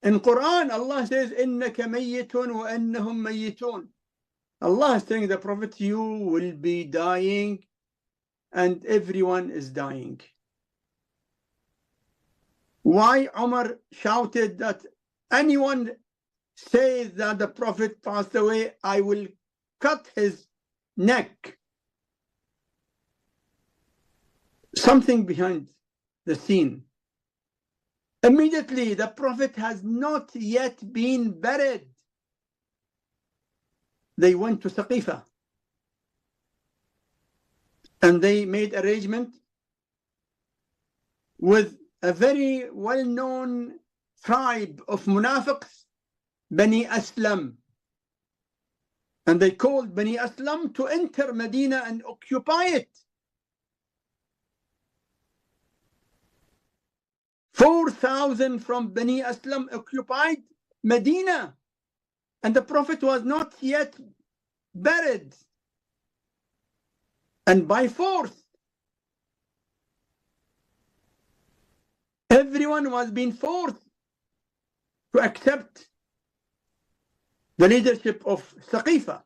In Quran, Allah says, إِنَّكَ مَيِّتٌ وَأَنَّهُمْ مَيِّتُونَ. Allah is telling the Prophet, you will be dying and everyone is dying. Why Umar shouted that anyone says that the Prophet passed away, I will cut his neck? Something behind the scene. Immediately, the Prophet has not yet been buried. They went to Saqifa and they made arrangement with a very well-known tribe of munafiqs, Bani Aslam. And they called Bani Aslam to enter Medina and occupy it. 4,000 from Bani Aslam occupied Medina, and the Prophet was not yet buried. And by force, everyone was being forced to accept the leadership of Saqifa.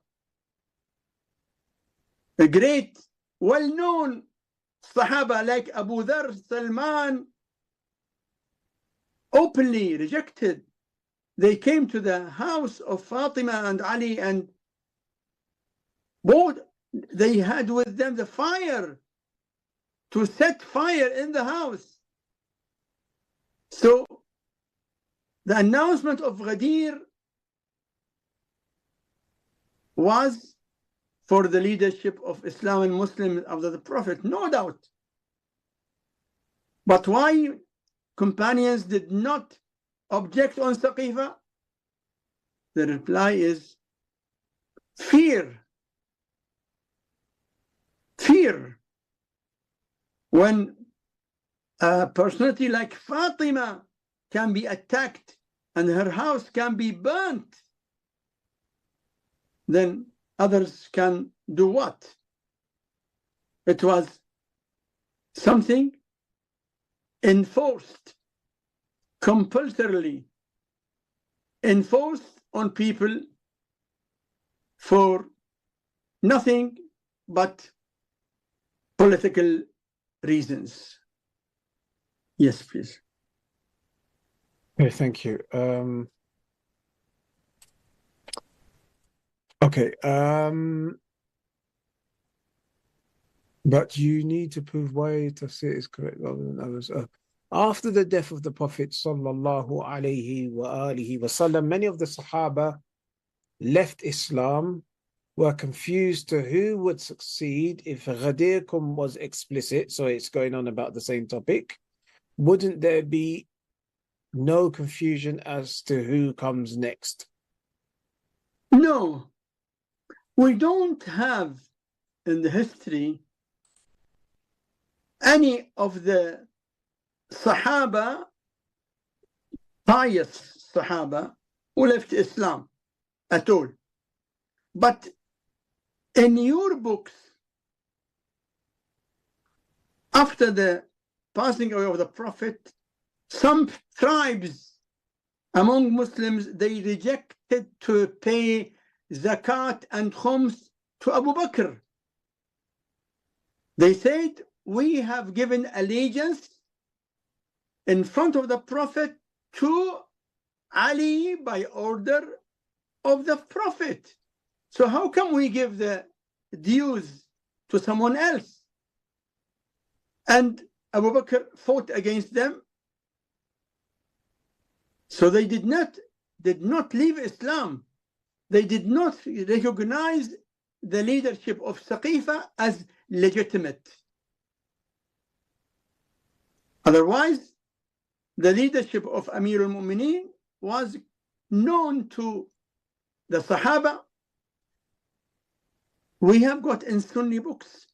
A great, well-known Sahaba like Abu Dhar, Salman, openly rejected. They came to the house of Fatima and Ali, and both they had with them the fire to set fire in the house. So the announcement of Ghadir was for the leadership of Islam and Muslims after the Prophet, no doubt. But why companions did not object on Saqifa? The reply is fear. Fear. When a personality like Fatima can be attacked and her house can be burnt, then others can do what? It was something enforced, compulsorily enforced on people for nothing but political reasons. Yes, please. Okay, thank you. Okay, but you need to prove why tafsir is correct rather than others. After the death of the Prophet sallallahu alaihi wasallam, many of the Sahaba left Islam, were confused to who would succeed. If Ghadirkum was explicit, so it's going on about the same topic, wouldn't there be no confusion as to who comes next? No, we don't have in the history any of the Sahaba, pious Sahaba, who left Islam at all. But in your books, after the passing away of the Prophet, some tribes among Muslims, they rejected to pay zakat and khums to Abu Bakr. They said, we have given allegiance in front of the Prophet to Ali by order of the Prophet. So how come we give the dues to someone else? And Abu Bakr fought against them. So they did not leave Islam. They did not recognize the leadership of Saqifa as legitimate. Otherwise, the leadership of Amir al-Mu'mineen was known to the Sahaba. We have got in Sunni books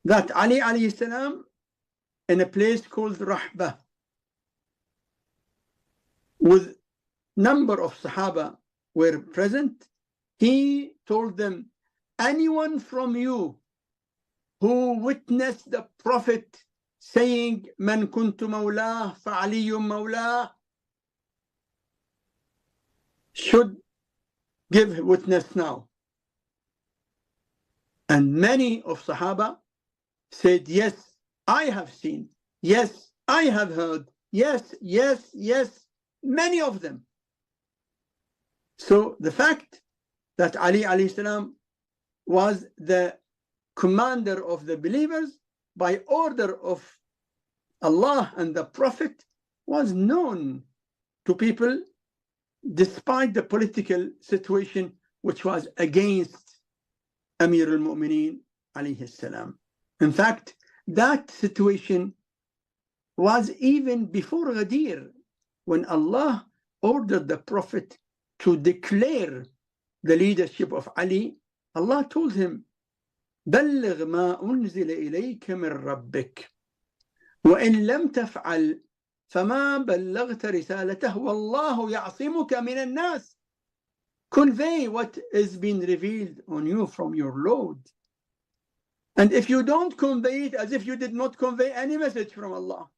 that Ali alayhi salam, in a place called Rahba, with number of Sahaba were present, he told them, anyone from you who witnessed the Prophet saying, Man kuntu mawlah fa aliyun mawlah, should give witness now. And many of Sahaba said, yes, I have seen. Yes, I have heard. Yes, yes, yes. Many of them. So the fact that Ali alayhi salam was the commander of the believers by order of Allah and the Prophet was known to people despite the political situation which was against Amir al-Mu'mineen alayhi salam. In fact, that situation was even before Ghadir, when Allah ordered the Prophet to declare the leadership of Ali. Allah told him, بلغ ما أنزل إليك من ربك وإن لم تفعل فما بلغت رسالته والله يعصمك من الناس. Convey what is being revealed on you from your Lord. And if you don't convey it, as if you did not convey any message from Allah.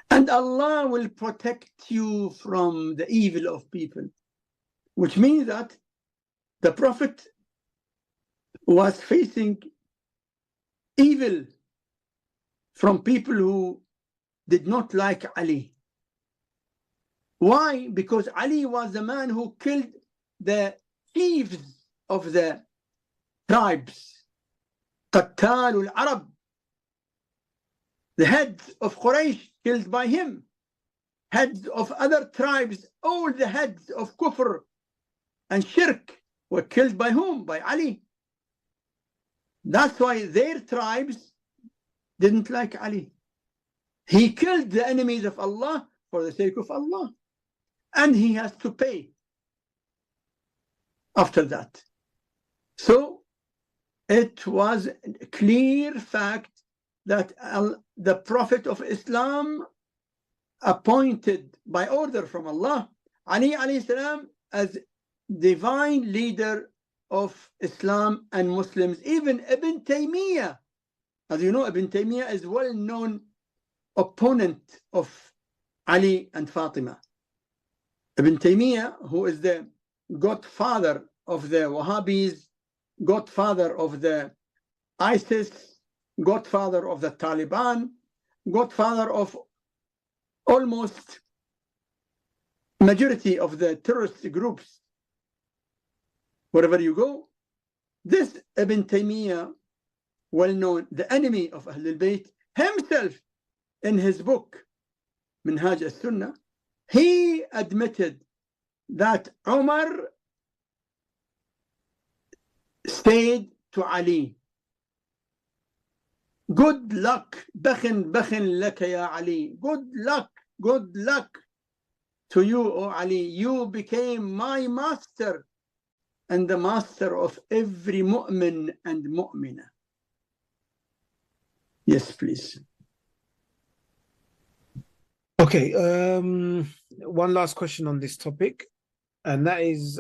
And Allah will protect you from the evil of people. Which means that the Prophet was facing evil from people who did not like Ali. Why? Because Ali was the man who killed the chiefs of the tribes. Qattal al-Arab, the heads of Quraysh, killed by him. Heads of other tribes, all the heads of Kufr and Shirk were killed by whom? By Ali. That's why their tribes didn't like Ali. He killed the enemies of Allah for the sake of Allah. And he has to pay after that. So it was a clear fact that the Prophet of Islam, appointed by order from Allah Ali alayhi salam as divine leader of Islam and Muslims. Even Ibn Taymiyyah, as you know, Ibn Taymiyyah is well-known opponent of Ali and Fatima. Ibn Taymiyyah, who is the godfather of the Wahhabis, godfather of the ISIS, godfather of the Taliban, godfather of almost majority of the terrorist groups. Wherever you go, this Ibn Taymiyyah, well known, the enemy of Ahlulbayt, himself in his book Minhaj al-Sunnah, he admitted that Umar said to Ali, good luck, bakhin laka ya Ali, good luck to you, O Ali, you became my master and the master of every mu'min and mu'mina. Yes, please. Okay, one last question on this topic, and that is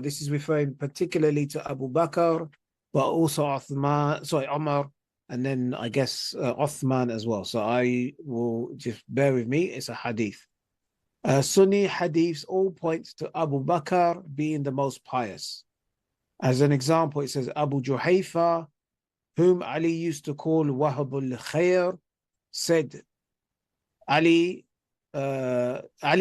this is referring particularly to Abu Bakr, but also Umar, and then I guess Uthman as well. So I will just bear with me. It's a hadith. Sunni hadiths all point to Abu Bakr being the most pious. As an example, it says Abu Juhayfa, whom Ali used to call Wahbul Khair, said, Ali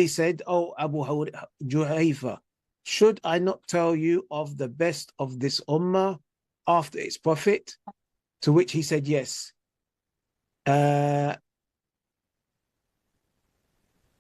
said, "Oh Abu Juhayfa, should I not tell you of the best of this ummah after its prophet?" To which he said, yes. And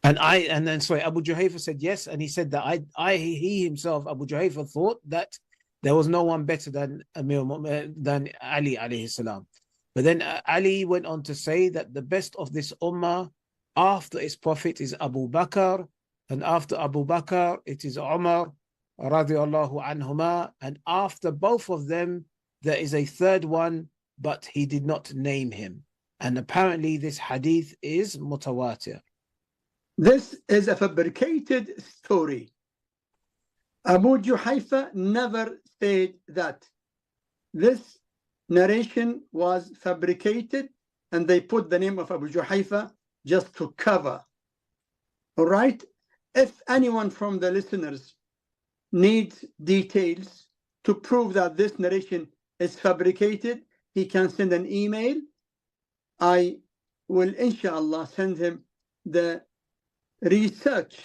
then Abu Juhayfa said yes, and he said that he himself, Abu Juhayfa, thought that there was no one better than than Ali alayhi salam. But then Ali went on to say that the best of this ummah after its prophet is Abu Bakr, and after Abu Bakr it is Umar radiallahu anhuma, and after both of them there is a third one, but he did not name him. And apparently this hadith is mutawatir. This is a fabricated story. Abu Juhayfa never said that. This narration was fabricated, and they put the name of Abu Juhayfa just to cover. All right? If anyone from the listeners needs details to prove that this narration is fabricated, he can send an email. I will, inshallah, send him the research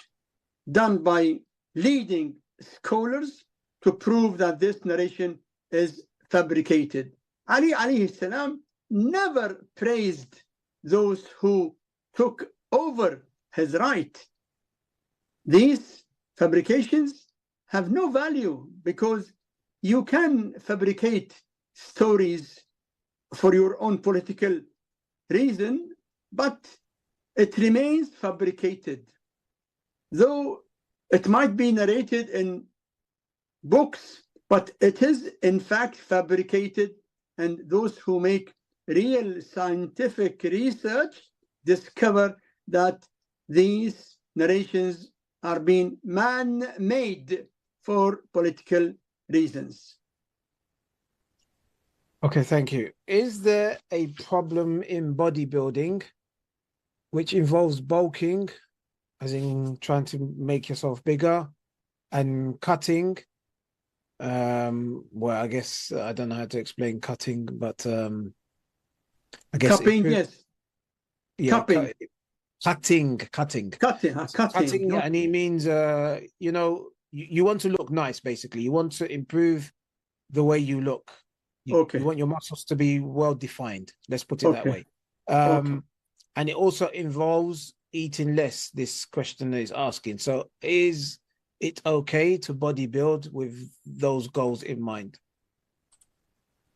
done by leading scholars to prove that this narration is fabricated. Ali alayhi salam never praised those who took over his right. These fabrications have no value, because you can fabricate stories for your own political reason, but it remains fabricated. Though it might be narrated in books, but it is in fact fabricated, and those who make real scientific research discover that these narrations are being man-made for political reasons. Okay, thank you. Is there a problem in bodybuilding which involves bulking, as in trying to make yourself bigger, and cutting? Well, I guess I don't know how to explain cutting, but I guess cupping, yes. Yeah, Cupping. Cutting, No. and he means you know, you want to look nice, basically. You want to improve the way you look. You want your muscles to be well defined. Let's put it that way. And it also involves eating less. This question is asking. So, is it okay to bodybuild with those goals in mind?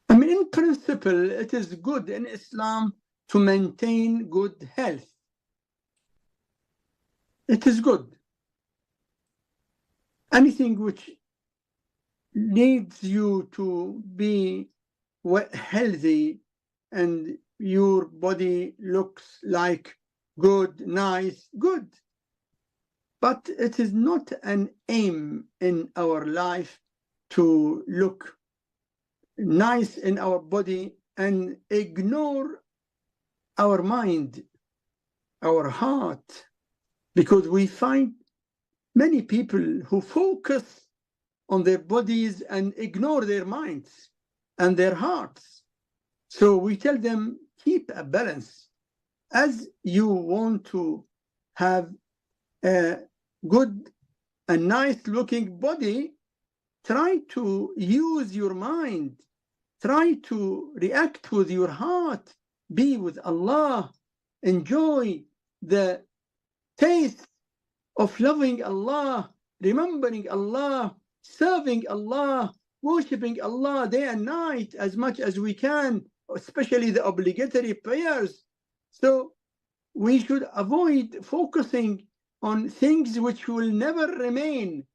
I mean, in principle, it is good in Islam to maintain good health. It is good. Anything which needs you to be healthy and your body looks like good, nice, good. But it is not an aim in our life to look nice in our body and ignore our mind, our heart, because we find many people who focus on their bodies and ignore their minds and their hearts. So we tell them, keep a balance. As you want to have a good and nice looking body, try to use your mind, try to react with your heart, be with Allah, enjoy the taste of loving Allah, remembering Allah, serving Allah, worshipping Allah day and night as much as we can, especially the obligatory prayers. So we should avoid focusing on things which will never remain.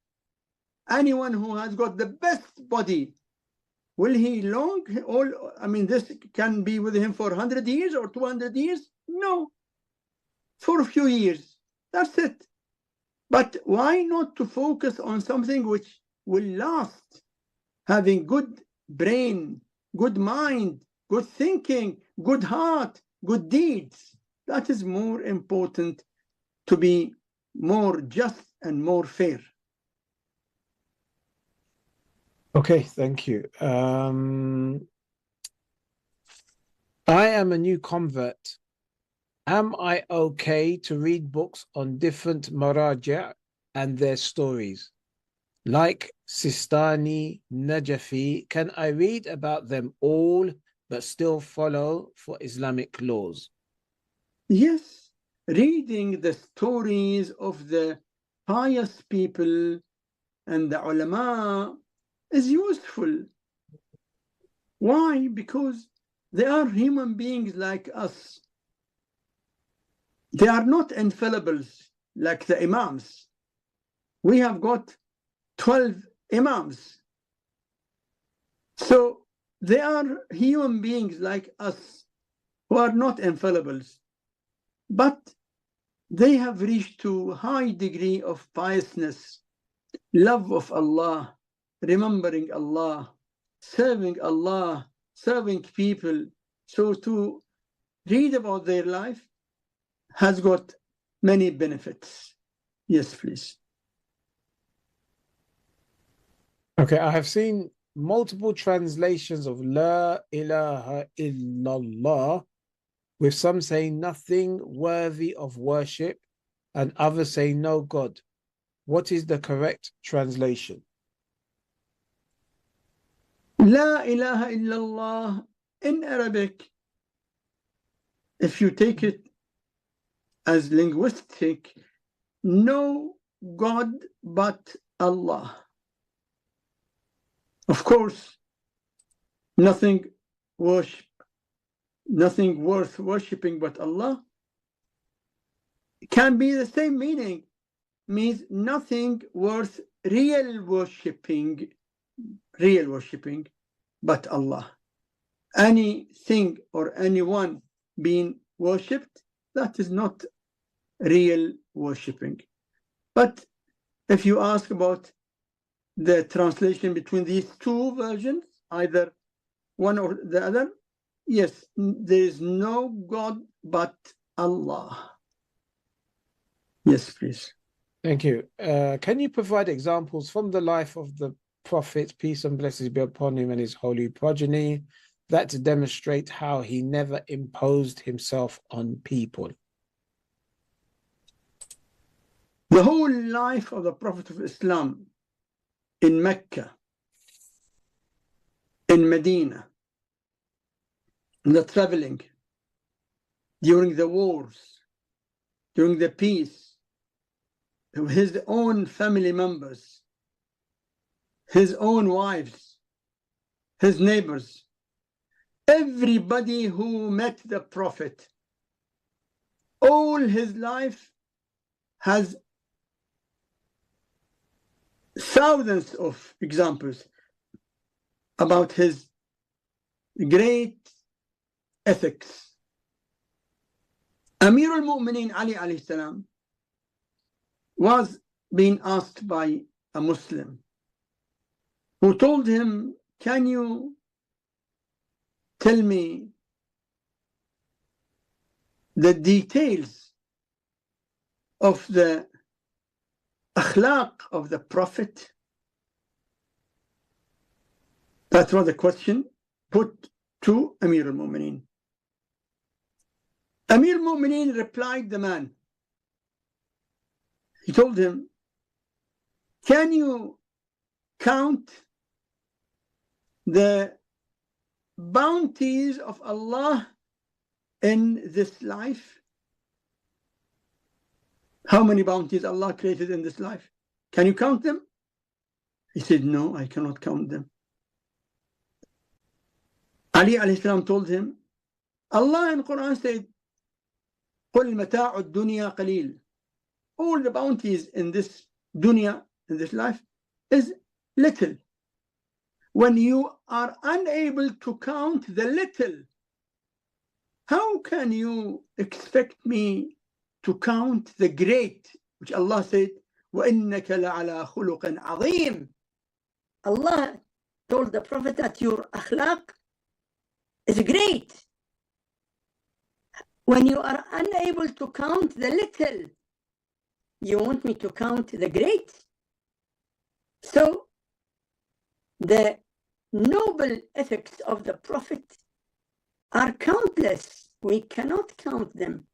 Anyone who has got the best body, will he long? This can be with him for 100 years or 200 years? No, for a few years. That's it. But why not to focus on something which will last? Having good brain, good mind, good thinking, good heart, good deeds. That is more important, to be more just and more fair. Okay, thank you. I am a new convert. Am I okay to read books on different maraja and their stories? Like Sistani, Najafi, can I read about them all but still follow for Islamic laws? Yes, reading the stories of the pious people and the ulama is useful. Why? Because they are human beings like us. They are not infallibles like the Imams. We have got 12 Imams. So they are human beings like us who are not infallibles. But they have reached to a high degree of piousness, love of Allah, remembering Allah, serving people. So to read about their life has got many benefits. Yes, please. Okay, I have seen multiple translations of La ilaha illallah, with some saying nothing worthy of worship and others saying no God. What is the correct translation? La ilaha illallah in Arabic, if you take it as linguistic, no God but Allah. Of course, nothing worth worshipping but Allah. It can be the same meaning, means nothing worth real worshipping but Allah. Anything or anyone being worshipped, that is not real worshipping. But if you ask about the translation between these two versions, either one or the other, yes, there is no God but Allah. Yes, please. Thank you. Can you provide examples from the life of the Prophet, peace and blessings be upon him and his holy progeny, that to demonstrate how he never imposed himself on people? The whole life of the Prophet of Islam in Mecca, in Medina, in the traveling, during the wars, during the peace, his own family members, his own wives, his neighbors, everybody who met the Prophet, all his life has thousands of examples about his great ethics, Amir al-Mu'mineen Ali alayhi salam was being asked by a Muslim who told him, can you tell me the details of the akhlaq of the Prophet? That was the question put to Amir al-Mu'mineen. Amir al-Mu'mineen replied the man. He told him, can you count the bounties of Allah in this life? How many bounties Allah created in this life? Can you count them? He said, no, I cannot count them. Ali alayhi salam told him, Allah in Quran said, قُلْ مَتَاعُ الدُّنْيَا قَلِيلٌ. All the bounties in this dunya, in this life, is little. When you are unable to count the little, how can you expect me to count the great, which Allah said, وَإِنَّكَ لَعَلَى خُلُقٍ عَظِيمٍ. Allah told the Prophet that your akhlaq is great. When you are unable to count the little, you want me to count the great? So, the noble ethics of the Prophet are countless. We cannot count them.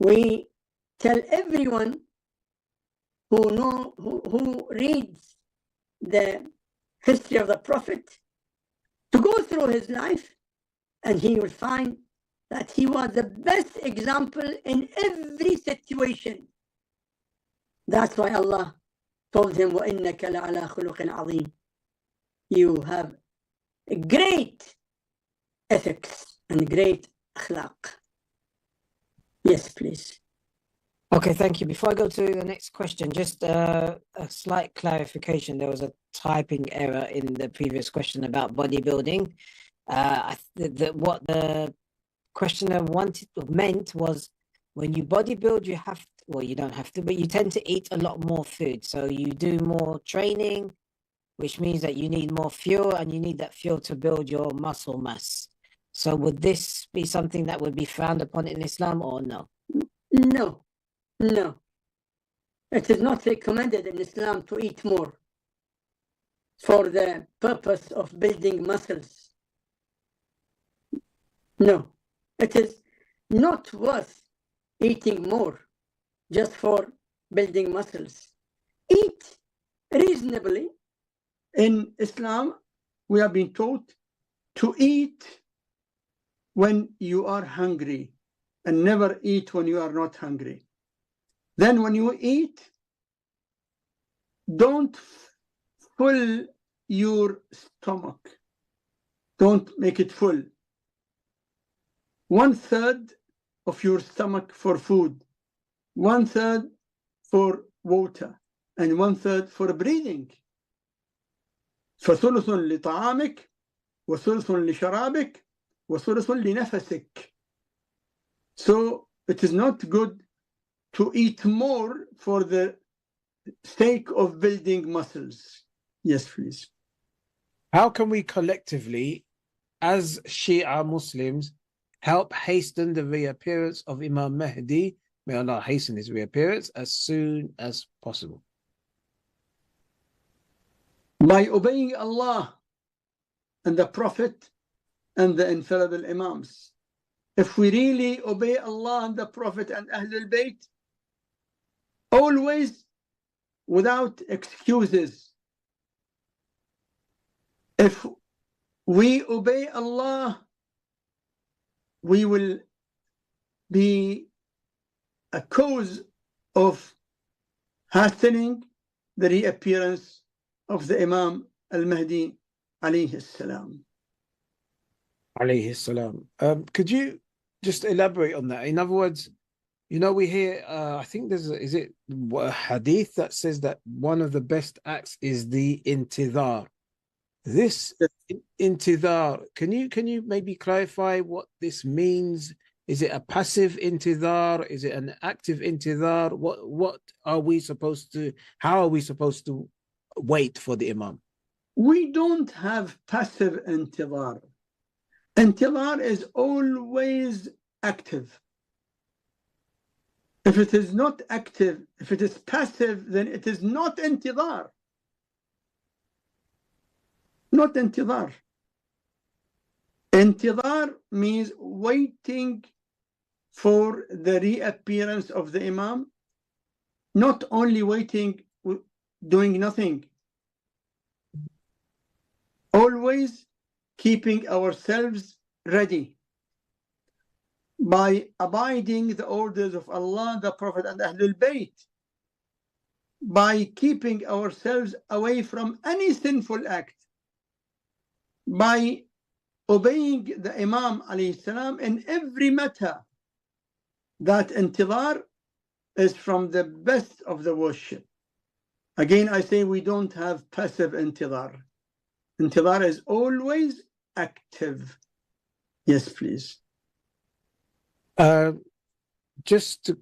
We tell everyone who reads the history of the Prophet to go through his life, and he will find that he was the best example in every situation. That's why Allah told him, وَإِنَّكَ لَعَلَى خُلُقٍ عَظِيمٍ. You have great ethics and great akhlaq. Yes, please. Okay, thank you. Before I go to the next question, just a slight clarification. There was a typing error in the previous question about bodybuilding. What the questioner meant was, when you bodybuild, you have to, well, you don't have to, but you tend to eat a lot more food. So you do more training, which means that you need more fuel, and you need that fuel to build your muscle mass. So would this be something that would be frowned upon in Islam, or no? No, no. It is not recommended in Islam to eat more for the purpose of building muscles. No, it is not worth eating more just for building muscles. Eat reasonably. In Islam, we have been taught to eat when you are hungry and never eat when you are not hungry. Then when you eat, don't fill your stomach. Don't make it full. 1/3 of your stomach for food, 1/3 for water, and 1/3 for breathing. فثلث لطعامك وثلث لشرابك وثلث لنفسك. So it is not good to eat more for the sake of building muscles. Yes, please. How can we collectively, as Shia Muslims, help hasten the reappearance of Imam Mahdi? May Allah hasten his reappearance as soon as possible. By obeying Allah and the Prophet and the infallible Imams. If we really obey Allah and the Prophet and Ahlulbayt, always without excuses. If we obey Allah, we will be a cause of hastening the reappearance of the Imam al-Mahdi alayhi salam. Alayhi salam. Could you just elaborate on that? In other words, you know, we hear, I think there's, is it a hadith that says that one of the best acts is the intidhar. This intidhar, can you maybe clarify what this means Is it a passive intidhar? Is it an active intidhar? What are we supposed to, how are we supposed to wait for the Imam? We don't have passive intidhar. Intidhar is always active. If it is not active, if it is passive, then it is not intidhar. Not intidhar. Intidhar means waiting for the reappearance of the Imam, not only waiting, doing nothing. Always keeping ourselves ready by abiding the orders of Allah, the Prophet, and Ahlulbayt, by keeping ourselves away from any sinful act, by obeying the Imam alayhi salam in every matter. That intidhar is from the best of the worship. Again, I say we don't have passive intidhar. Intidhar is always active. Yes, please. Just to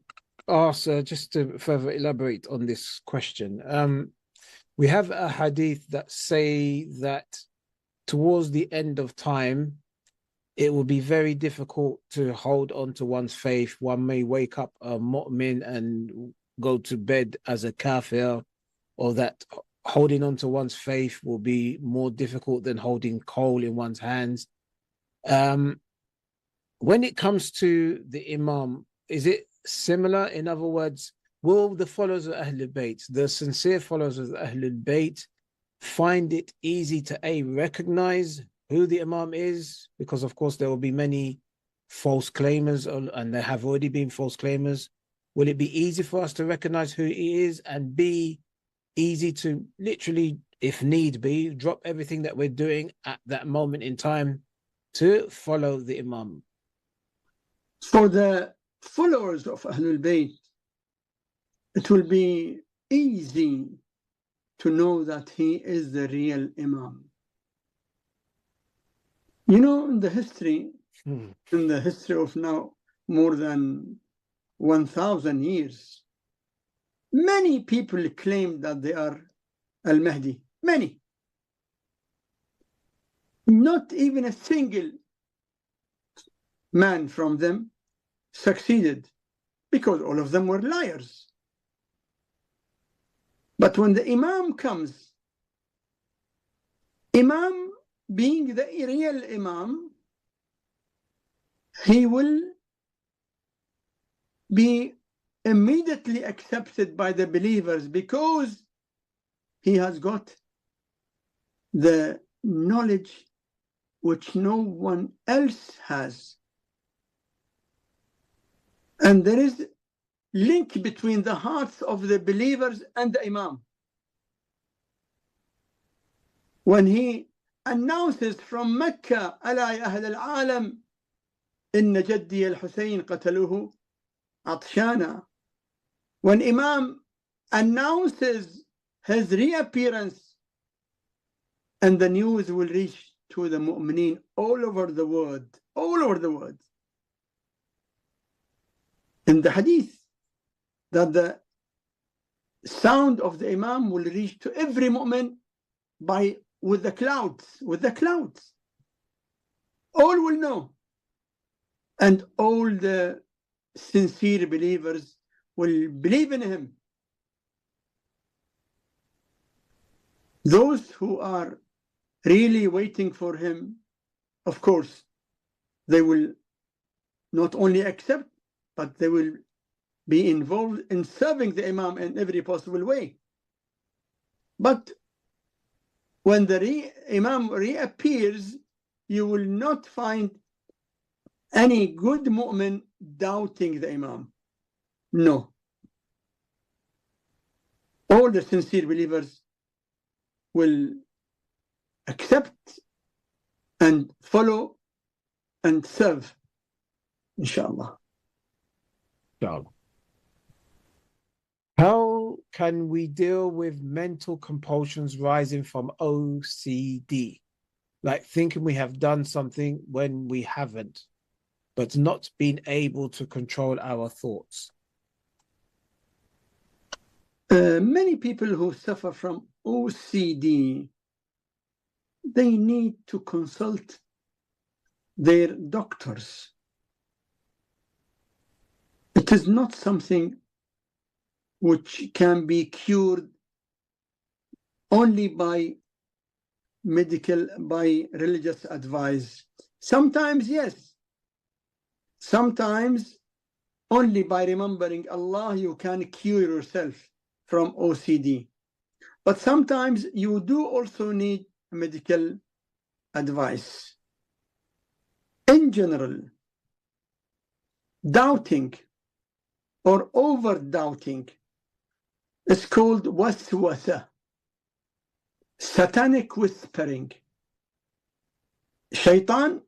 ask, just to further elaborate on this question, we have a hadith that say that towards the end of time, it will be very difficult to hold on to one's faith. One may wake up a mu'min and go to bed as a kafir, or that holding on to one's faith will be more difficult than holding coal in one's hands. When it comes to the Imam, is it similar? In other words, will the followers of Ahlul Bayt, the sincere followers of Ahlul Bayt, find it easy to recognize who the Imam is? Because of course there will be many false claimers, and there have already been false claimers. Will it be easy for us to recognize who he is, and be easy to literally, if need be, drop everything that we're doing at that moment in time to follow the Imam? For the followers of Ahlul Bayt, it will be easy to know that he is the real Imam. You know, in the history of now more than 1,000 years, many people claim that they are Al-Mahdi. Many. Not even a single man from them succeeded, because all of them were liars. But when the Imam comes, Imam being the real Imam, he will be immediately accepted by the believers, because he has got the knowledge which no one else has. And there is link between the hearts of the believers and the Imam. When he announces from Mecca, ألا يا أهل العالم إن جدي الحسين قتلوه عطشانا. When Imam announces his reappearance, and the news will reach to the mu'mineen all over the world, all over the world. In the hadith, that the sound of the Imam will reach to every mu'min with the clouds. All will know. And all the sincere believers will believe in him. Those who are really waiting for him, of course, they will not only accept, but they will be involved in serving the Imam in every possible way. But when the Imam reappears, you will not find any good mu'min doubting the Imam. No. All the sincere believers will accept and follow and serve, inshallah. How can we deal with mental compulsions rising from OCD? Like thinking we have done something when we haven't. but not being able to control our thoughts? Many people who suffer from OCD, they need to consult their doctors. It is not something which can be cured only by religious advice. Sometimes, yes. Sometimes only by remembering Allah you can cure yourself from OCD. But sometimes you do also need medical advice. In general, doubting or over-doubting is called waswasa, satanic whispering. Shaitan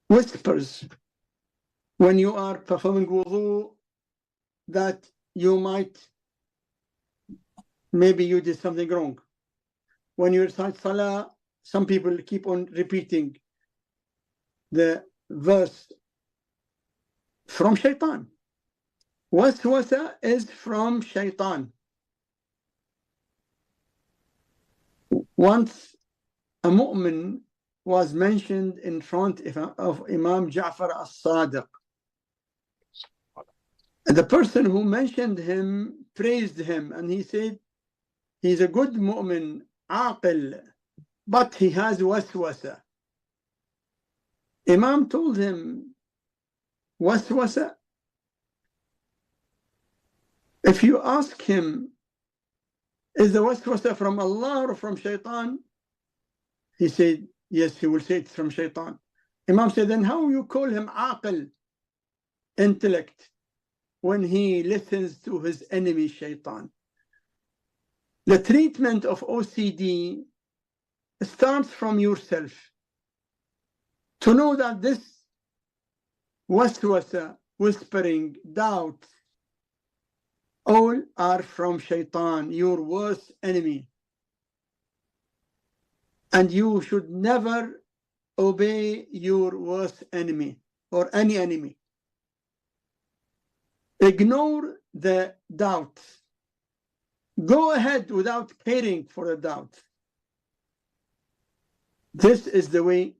whispers when you are performing wudu that maybe you did something wrong. When you recite salah, some people keep on repeating the verse from shaitan. Waswasa is from shaitan. Once a mu'min was mentioned in front of Imam Ja'far as-Sadiq. And the person who mentioned him praised him, and he said, he's a good mu'min, aqil, but he has waswasa. Imam told him, waswasa? If you ask him, is the waswasa from Allah or from shaitan? He said, yes, he will say it's from shaitan. Imam said, then how you call him aqil, intellect, when he listens to his enemy shaitan? The treatment of OCD starts from yourself. To know that this waswasa, whispering, doubt, all are from shaitan, your worst enemy. And you should never obey your worst enemy or any enemy. Ignore the doubt. Go ahead without caring for the doubt. This is the way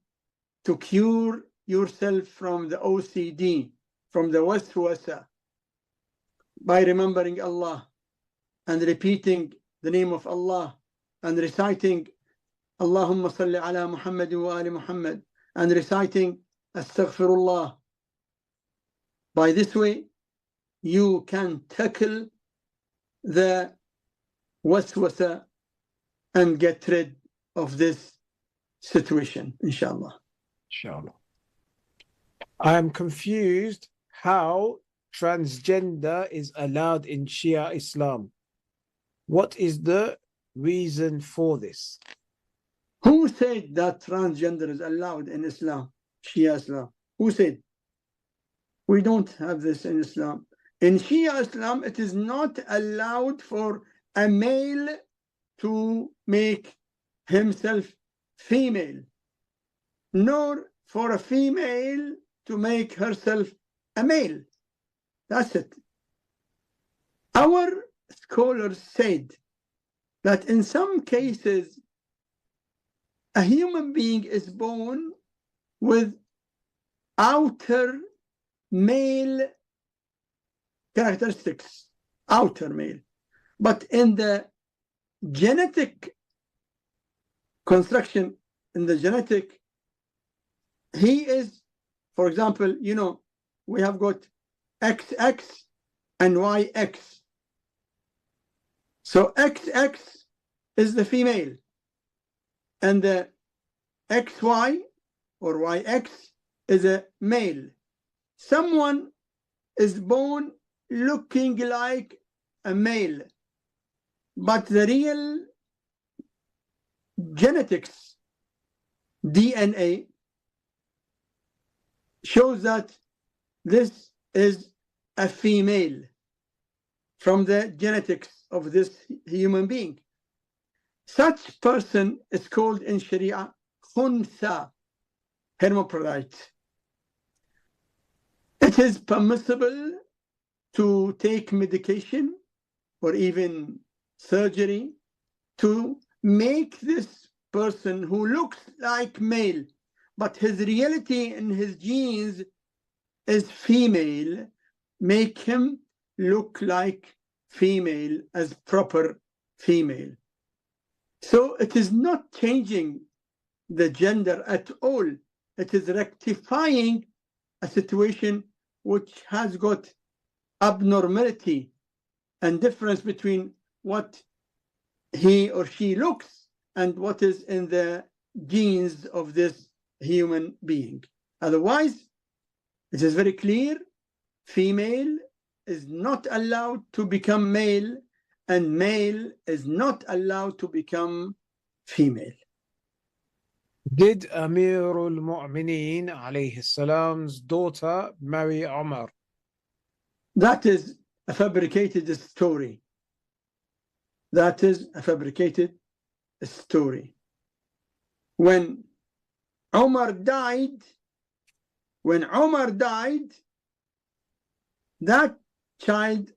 to cure yourself from the OCD, from the waswasa, by remembering Allah and repeating the name of Allah and reciting Allahumma salli ala Muhammad wa ali Muhammad and reciting Astaghfirullah. By this way, you can tackle the waswasa and get rid of this situation, inshallah. Inshallah. I am confused how transgender is allowed in Shia Islam. What is the reason for this? Who said that transgender is allowed in Islam? Shia Islam. Who said? We don't have this in Islam. In Shia Islam, it is not allowed for a male to make himself female, nor for a female to make herself a male. That's it. Our scholars said that in some cases, a human being is born with outer male characteristics, outer male. But in the genetic construction, in the genetic, he is, for example, you know, we have got XX and YX. So XX is the female, and the XY or YX is a male. Someone is born looking like a male, but the real genetics, DNA, shows that this is a female from the genetics of this human being. Such person is called in Sharia khuntha, hermaphrodite. It is permissible to take medication or even surgery to make this person who looks like male, but his reality and his genes is female, make him look like female as proper female. So it is not changing the gender at all. It is rectifying a situation which has got abnormality and difference between what he or she looks and what is in the genes of this human being. Otherwise, it is very clear, female is not allowed to become male and male is not allowed to become female. Did Amirul Mu'mineen alayhi salam's daughter marry Umar? That is a fabricated story. That is a fabricated story. When Umar died, that child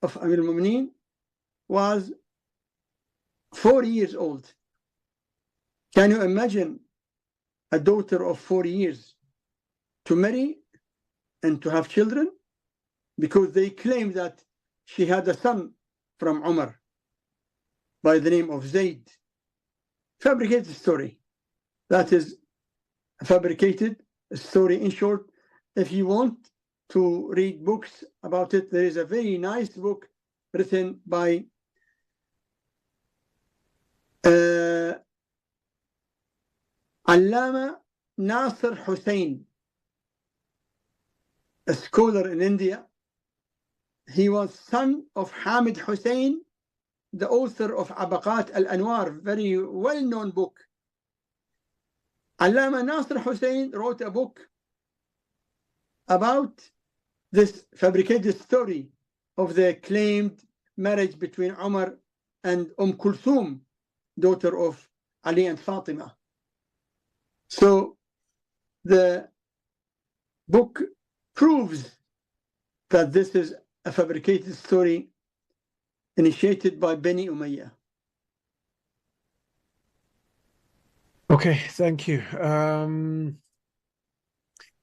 of Amir al-Mu'mineen was 4 years old. Can you imagine a daughter of 4 years to marry and to have children? Because they claim that she had a son from Umar by the name of Zayd. Fabricated story. That is a fabricated story. In short, if you want to read books about it, there is a very nice book written by Allama Nasir Hussein, a scholar in India. He was son of Hamid Hussein, the author of Abaqat al-Anwar, very well-known book. Allama Nasir Hussein wrote a book about this fabricated story of the claimed marriage between Umar and Kulthum, daughter of Ali and Fatima. So the book proves that this is a fabricated story initiated by Bani Umayyah. Okay, thank you.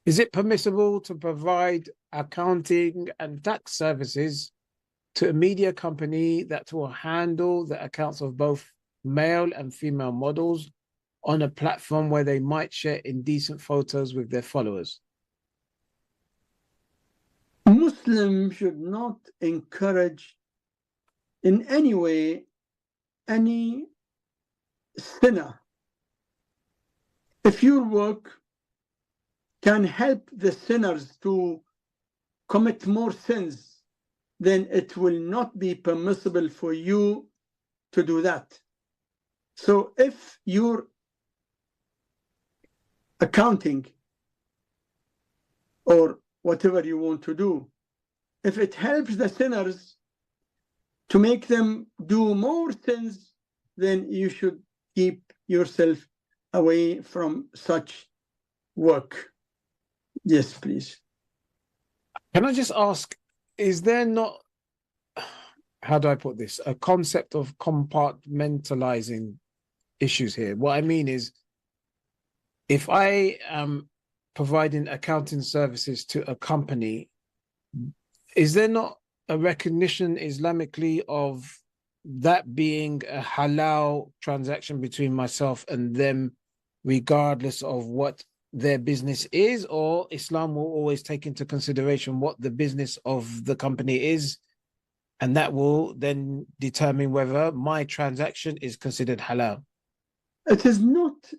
Is it permissible to provide accounting and tax services to a media company that will handle the accounts of both male and female models on a platform where they might share indecent photos with their followers? Muslims should not encourage in any way any sinner. If your work can help the sinners to commit more sins, then it will not be permissible for you to do that. So if your accounting or whatever you want to do, if it helps the sinners to make them do more sins, then you should keep yourself away from such work. Yes, please. Can I just ask, is there not, how do I put this, a concept of compartmentalizing issues here? What I mean is, if I am providing accounting services to a company, is there not a recognition Islamically of that being a halal transaction between myself and them, regardless of what their business is? Or Islam will always take into consideration what the business of the company is, and that will then determine whether my transaction is considered halal? It is not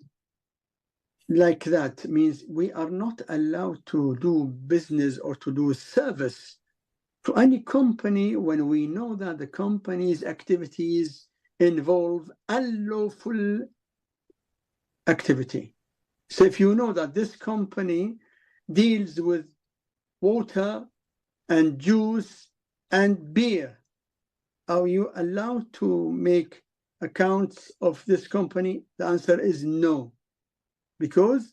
like that. It means we are not allowed to do business or to do service to any company when we know that the company's activities involve unlawful activity. So if you know that this company deals with water and juice and beer, are you allowed to make accounts of this company? The answer is no, because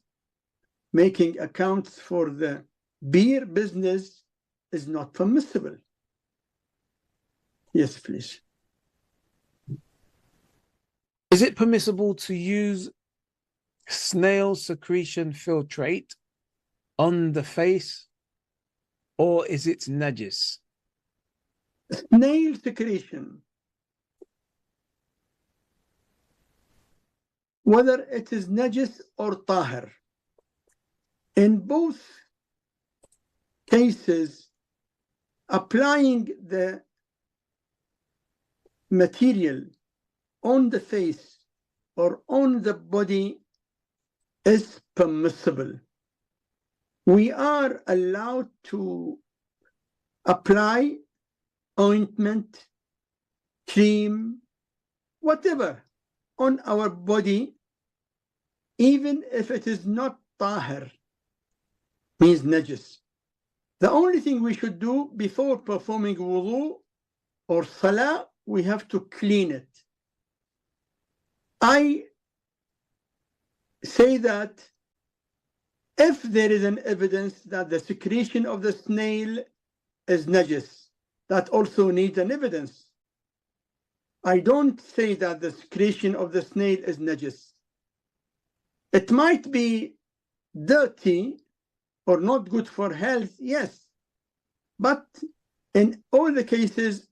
making accounts for the beer business is not permissible. Yes, please. Is it permissible to use snail secretion filtrate on the face, or is it najis? Snail secretion, whether it is najis or tahir, in both cases, applying the material on the face or on the body is permissible. We are allowed to apply ointment, cream, whatever on our body, even if it is not tahir, means najis. The only thing we should do before performing wudu or salah, we have to clean it. I say that if there is an evidence that the secretion of the snail is najis, that also needs an evidence. I don't say that the secretion of the snail is najis. It might be dirty or not good for health, yes. But in all the cases,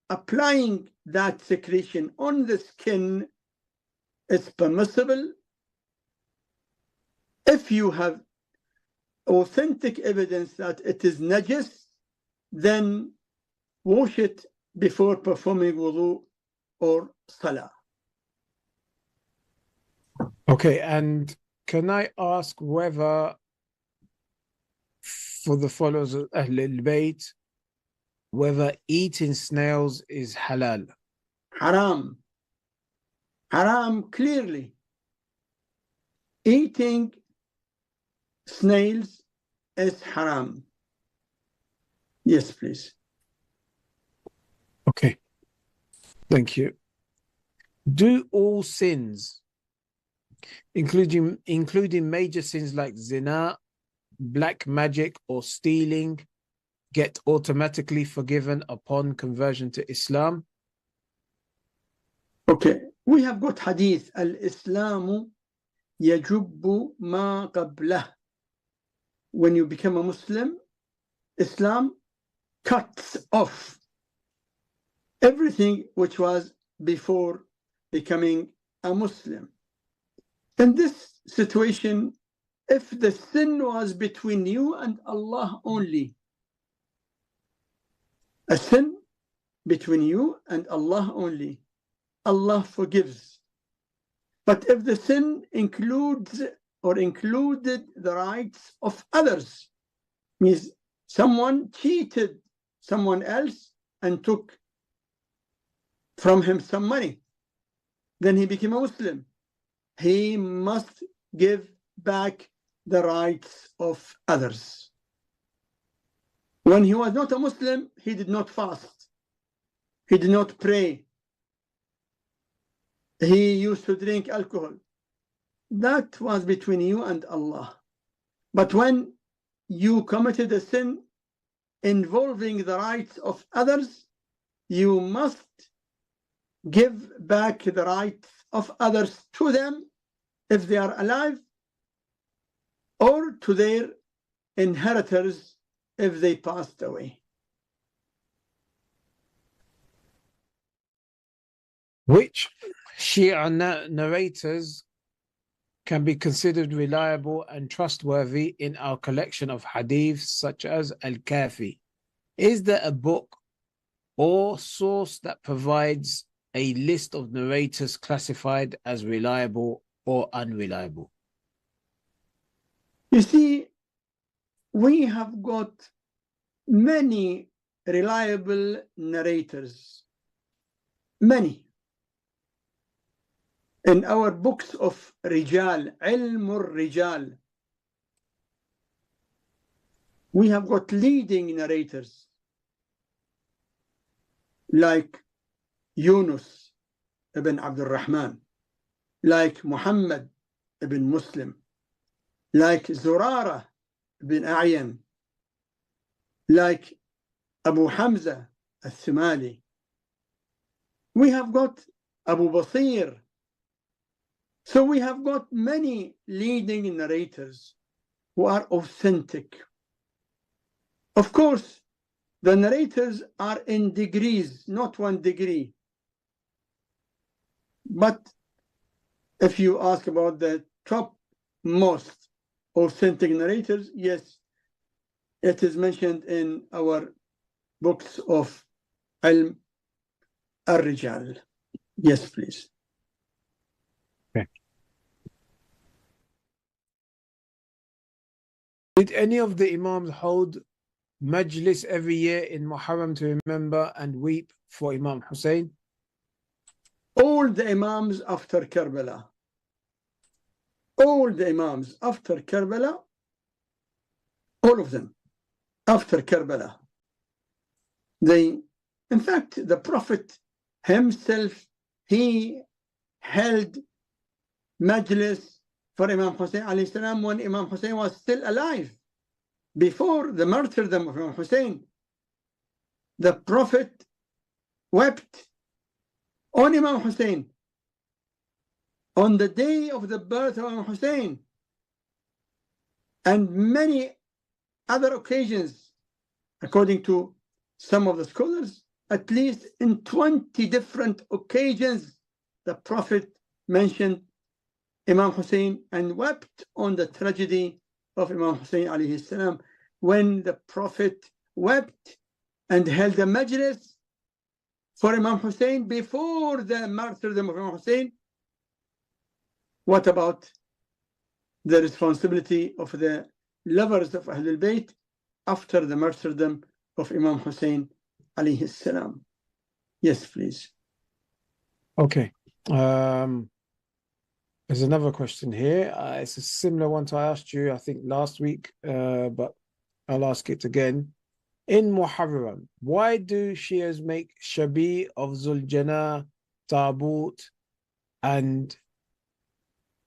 applying that secretion on the skin is permissible. If you have authentic evidence that it is najis, then wash it before performing wudu or salah. Okay, and can I ask whether, for the followers of Ahlulbayt, whether eating snails is halal? Haram. Haram, clearly. Eating snails is haram. Yes, please. Okay, thank you. Do all sins, including major sins like zina, black magic, or stealing, get automatically forgiven upon conversion to Islam? Okay, we have got hadith, al-Islamu yajubbu ma qablah. When you become a Muslim, Islam cuts off everything which was before becoming a Muslim. In this situation, if the sin was between you and Allah only, a sin between you and Allah only, Allah forgives. But if the sin includes or included the rights of others, means someone cheated someone else and took from him some money, then he became a Muslim. He must give back the rights of others. When he was not a Muslim, he did not fast. He did not pray. He used to drink alcohol. That was between you and Allah. But when you committed a sin involving the rights of others, you must give back the rights of others to them if they are alive, or to their inheritors if they passed away. Which Shia narrators can be considered reliable and trustworthy in our collection of hadiths such as Al-Kafi? Is there a book or source that provides a list of narrators classified as reliable or unreliable? You see, we have got many reliable narrators, many. In our books of Rijal, Ilmur Rijal, we have got leading narrators like Yunus ibn Abdul Rahman, like Muhammad ibn Muslim, like Zurara ibn A'yan, like Abu Hamza al-Thumali. We have got Abu Basir. So we have got many leading narrators who are authentic. Of course, the narrators are in degrees, not 1 degree. But if you ask about the top most authentic narrators, yes, it is mentioned in our books of Ilm al-Rijal. Yes, please. Okay. Did any of the Imams hold majlis every year in Muharram to remember and weep for Imam Hussein? All the Imams after Karbala. All the Imams after Karbala, all of them after Karbala. In fact, the Prophet himself, he held majlis for Imam Hussein alayhi salam when Imam Hussein was still alive. Before the martyrdom of Imam Hussein, the Prophet wept on Imam Hussein on the day of the birth of Imam Hussein, and many other occasions, according to some of the scholars, at least in 20 different occasions, the Prophet mentioned Imam Hussein and wept on the tragedy of Imam Hussein alayhi salam. When the Prophet wept and held a majlis for Imam Hussein before the martyrdom of Imam Hussein, what about the responsibility of the lovers of Ahlulbayt after the martyrdom of Imam Hussein alayhi salam? Yes, please. Okay. There's another question here. It's a similar one to I asked you, I think, last week, but I'll ask it again. In Muharram, why do Shias make Shabi of Zuljana, Tabut, and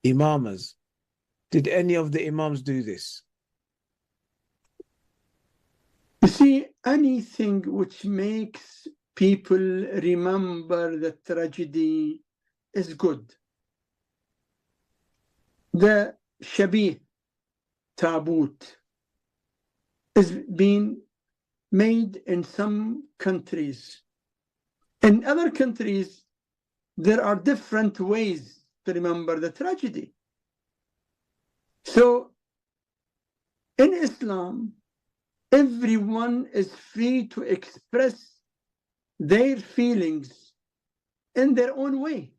Imamas? Did any of the Imams do this? You see, anything which makes people remember the tragedy is good. The Shabi, Tabut, is being made in some countries. In other countries, there are different ways to remember the tragedy. So, in Islam, everyone is free to express their feelings in their own way.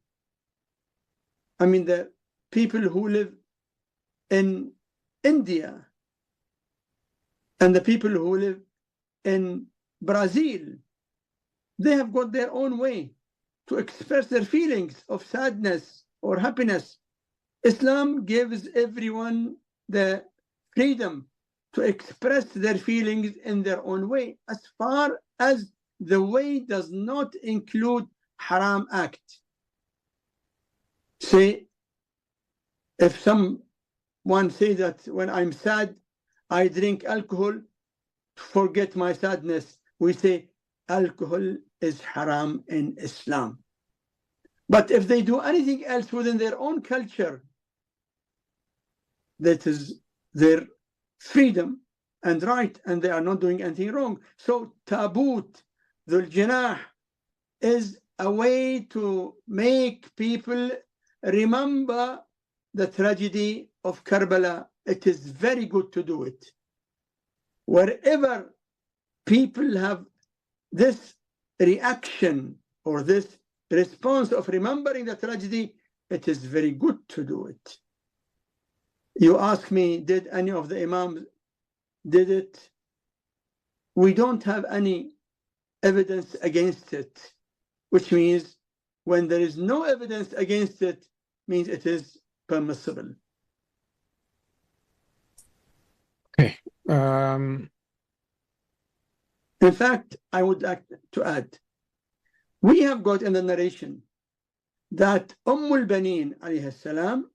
I mean, the people who live in India and the people who live in Brazil, they have got their own way to express their feelings of sadness or happiness. Islam gives everyone the freedom to express their feelings in their own way, as far as the way does not include haram act. Say, if someone says that when I'm sad, I drink alcohol to forget my sadness, we say alcohol is haram in Islam. But if they do anything else within their own culture, that is their freedom and right, and they are not doing anything wrong. So Tabut, Dhul Janah, is a way to make people remember the tragedy of Karbala. It is very good to do it. Wherever people have this reaction or this response of remembering the tragedy, it is very good to do it. You ask me, did any of the Imams did it? We don't have any evidence against it, which means when there is no evidence against it, means it is permissible. Okay. In fact, I would like to add, we have got in the narration that al-Banin alayhi salam,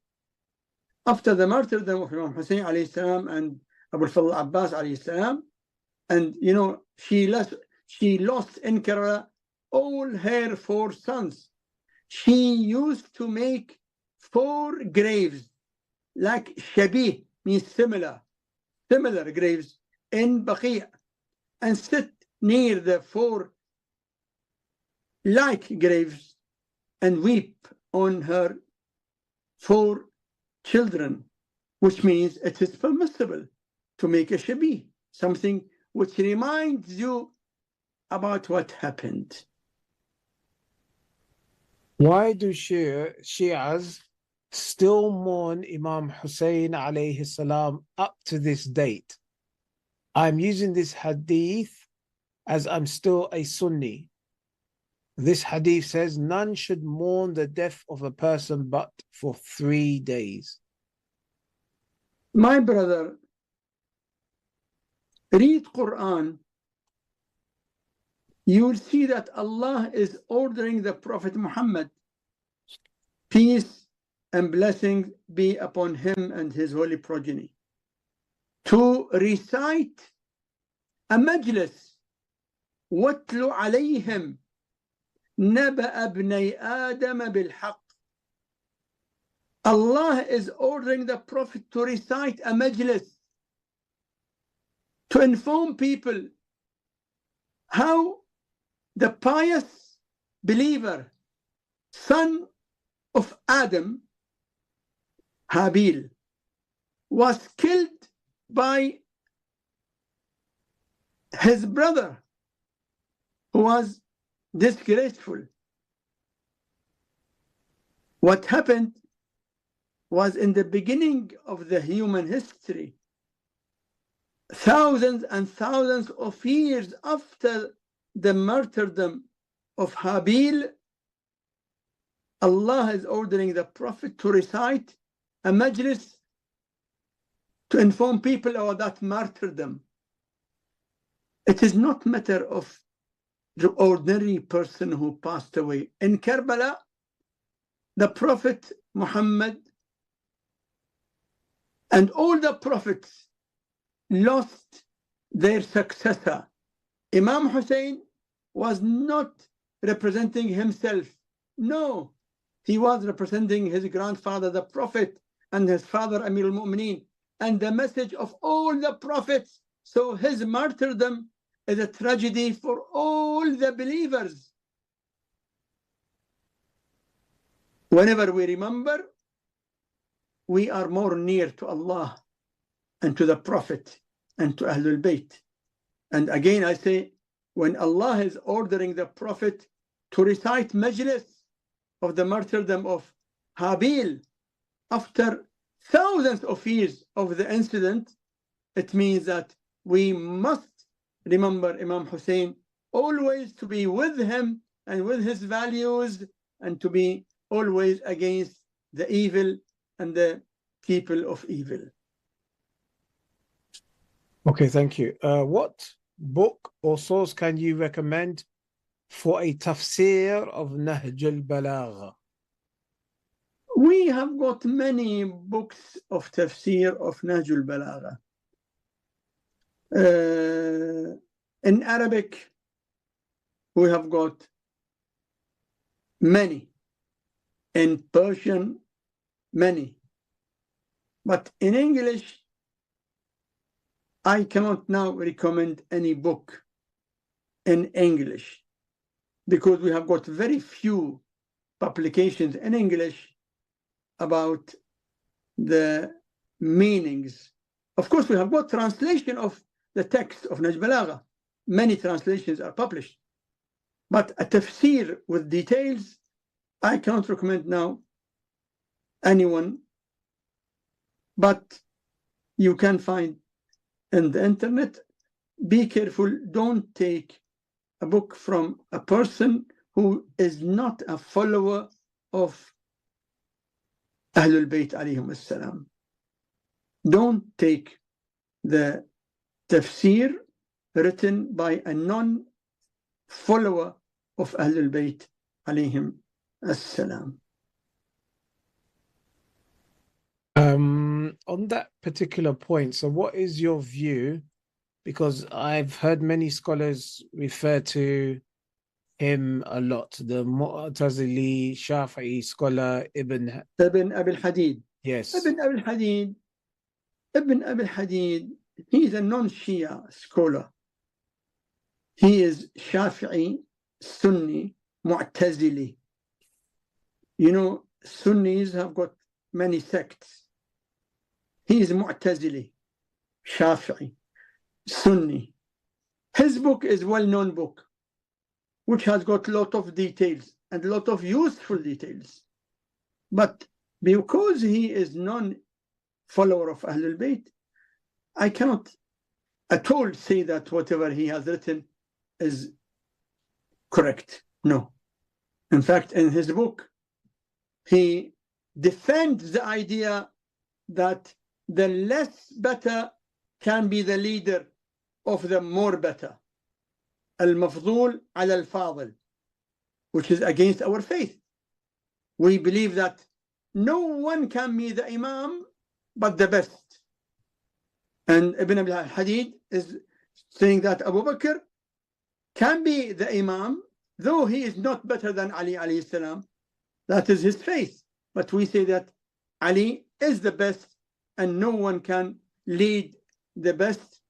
after the martyrdom of Imam Hussein alayhi salam and Abu al-Fadl Abbas alayhi salam, And you know, she lost in Kerala all her 4 sons. She used to make 4 graves, like Shabih means similar graves in Baqi', and sit near the 4 like graves and weep on her 4 children, which means it is permissible to make a Shabih, something which reminds you about what happened. Why do Shias still mourn Imam Hussein alayhi salam up to this date? I'm using this hadith as I'm still a Sunni. This hadith says none should mourn the death of a person but for 3 days. My brother, read Quran. You will see that Allah is ordering the Prophet Muhammad, peace and blessings be upon him and his holy progeny, to recite a majlis, وَاتْلُ عَلَيْهِمْ نَبَأَ ابْنَيْ آدَمَ بِالْحَقِّ. Allah is ordering the Prophet to recite a majlis, to inform people how the pious believer, son of Adam, Habil, was killed by his brother, who was disgraceful. What happened was in the beginning of the human history, thousands and thousands of years after the martyrdom of Habil, Allah is ordering the Prophet to recite a majlis to inform people about that martyrdom. It is not a matter of the ordinary person who passed away. In Karbala, the Prophet Muhammad and all the prophets lost their successor. Imam Hussein was not representing himself. No, he was representing his grandfather, the Prophet, and his father, Amir al-Mu'mineen, and the message of all the prophets. So his martyrdom is a tragedy for all the believers. Whenever we remember, we are more near to Allah and to the Prophet and to Ahlulbayt. And again I say, when Allah is ordering the Prophet to recite majlis of the martyrdom of Habil after thousands of years of the incident, it means that we must remember Imam Hussein, always to be with him and with his values, and to be always against the evil and the people of evil. Okay, thank you. What book or source can you recommend for a tafsir of Nahj al-Balagha? We have got many books of tafsir of Nahj al-Balagha. In Arabic, we have got many. In Persian, many. But in English, I cannot now recommend any book in English, because we have got very few publications in English about the meanings. Of course, we have got translation of the text of Nahj Balagha. Many translations are published. But a tafsir with details, I cannot recommend now anyone. But you can find in the internet. Be careful, don't take a book from a person who is not a follower of Ahlulbayt alayhim as-salam. Don't take the tafsir written by a non-follower of Ahlulbayt alayhim as-salam. On that particular point, so what is your view Because I've heard many scholars refer to him a lot. The Mu'tazili Shafi'i scholar Ibn Abi al-Hadid. Yes. Ibn Abi al-Hadid, he is a non-Shia scholar. He is Shafi'i, Sunni, Mu'tazili. You know, Sunnis have got many sects. He is Mu'tazili, Shafi'i, Sunni. His book is a well-known book, which has got a lot of details and a lot of useful details. But because he is non-follower of Ahlulbayt, I cannot at all say that whatever he has written is correct. No. In fact, in his book, he defends the idea that the less better can be the leader of the more better. Al-Mafdul al-Fadil, which is against our faith. We believe that no one can be the Imam but the best. And Ibn Abi al-Hadid is saying that Abu Bakr can be the Imam, though he is not better than Ali alayhi salam. That is his faith. But we say that Ali is the best and no one can lead the best,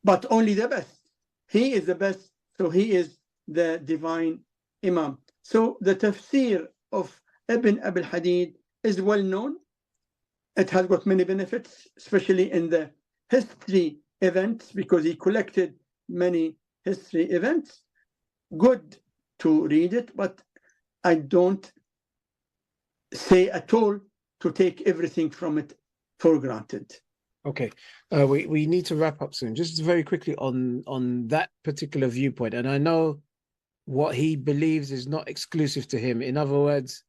but only the best. He is the best, so he is the divine Imam. So the tafsir of Ibn Abi al-Hadid is well known. It has got many benefits, especially in the history events, because he collected many history events. Good to read it, but I don't say at all to take everything from it for granted. Okay, we need to wrap up soon. Just very quickly on that particular viewpoint, and I know what he believes is not exclusive to him. In other words,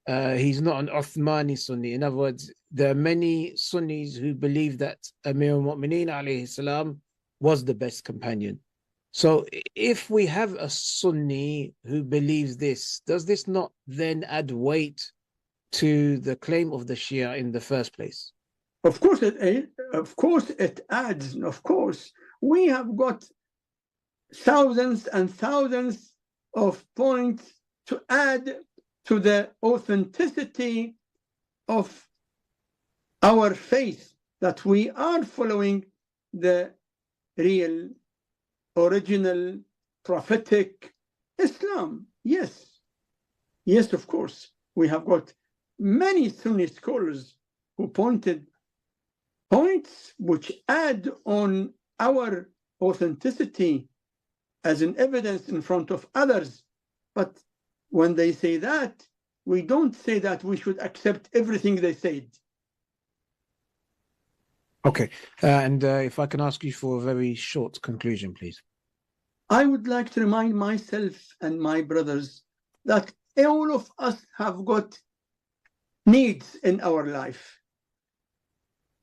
he's not an Uthmani Sunni. In other words, there are many Sunnis who believe that Amir al-Mu'mineen alayhi salam was the best companion. So if we have a Sunni who believes this, does this not then add weight to the claim of the Shia in the first place? Of course it adds. Of course, we have got thousands and thousands of points to add to the authenticity of our faith, that we are following the real, original, prophetic Islam. Yes, of course. We have got many Sunni scholars who pointed points which add on our authenticity as an evidence in front of others. But when they say that, we don't say that we should accept everything they said. Okay, and if I can ask you for a very short conclusion, please. I would like to remind myself and my brothers that all of us have got needs in our life,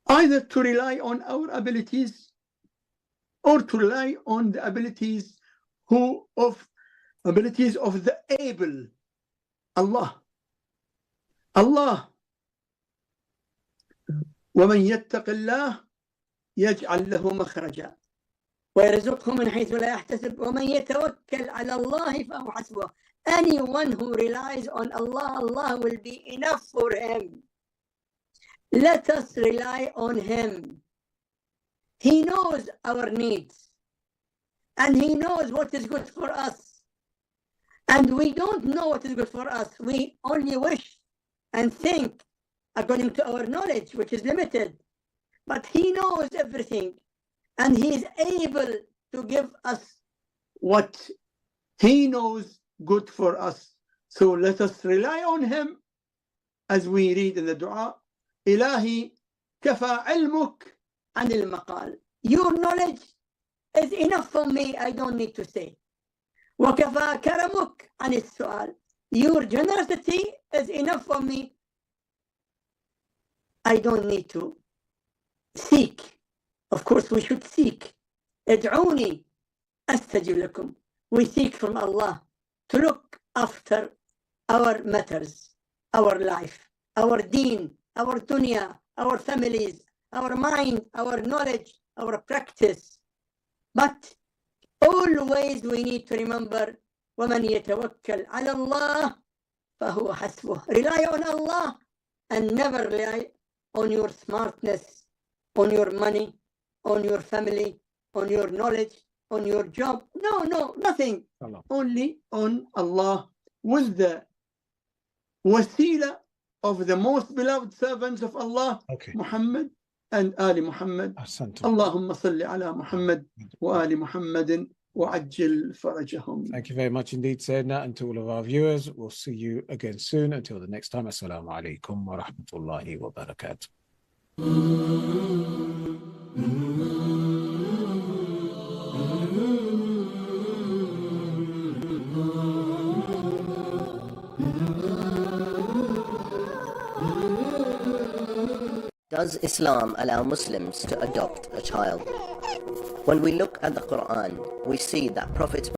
either to rely on our abilities or to rely on the abilities of the able. Allah وَمَنْ يَتَّقِ اللَّهِ يَجْعَلْ لَهُ مَخْرَجًا ويرزقه من حيث لا يحتسب ومن يتوكل على الله فهو حسبه. Anyone who relies on Allah, Allah will be enough for him. Let us rely on him. He knows our needs and he knows what is good for us. And we don't know what is good for us. We only wish and think according to our knowledge, which is limited. But he knows everything and he is able to give us what he knows good for us. So let us rely on him as we read in the dua, Ilahi kafa ilmuk anil maqal. Your knowledge is enough for me, I don't need to say. Wa kafa karamuk anil su'al. Your generosity is enough for me, I don't need to seek. Of course, we should seek. Ad'uni astajib lakum. We seek from Allah to look after our matters, our life, our deen, our dunya, our families, our mind, our knowledge, our practice, But always we need to remember وَمَنْ يَتَوَكَّلْ عَلَى اللَّهِ فَهُوَ حَسْبُهُ. Rely on Allah and never rely on your smartness, on your money, on your family, on your knowledge, on your job. No, nothing. Allah. Only on Allah, with the wasila of the most beloved servants of Allah, Okay. Muhammad and Ali Muhammad. Ahsantum. Allahumma salli ala Muhammad wa Ali Muhammadin wa ajil farajahum. Thank you very much indeed, Sayyidina, and to all of our viewers. We'll see you again soon. Until the next time, Assalamu alaikum wa rahmatullahi wa barakatuh. Does Islam allow Muslims to adopt a child? When we look at the Quran, we see that Prophet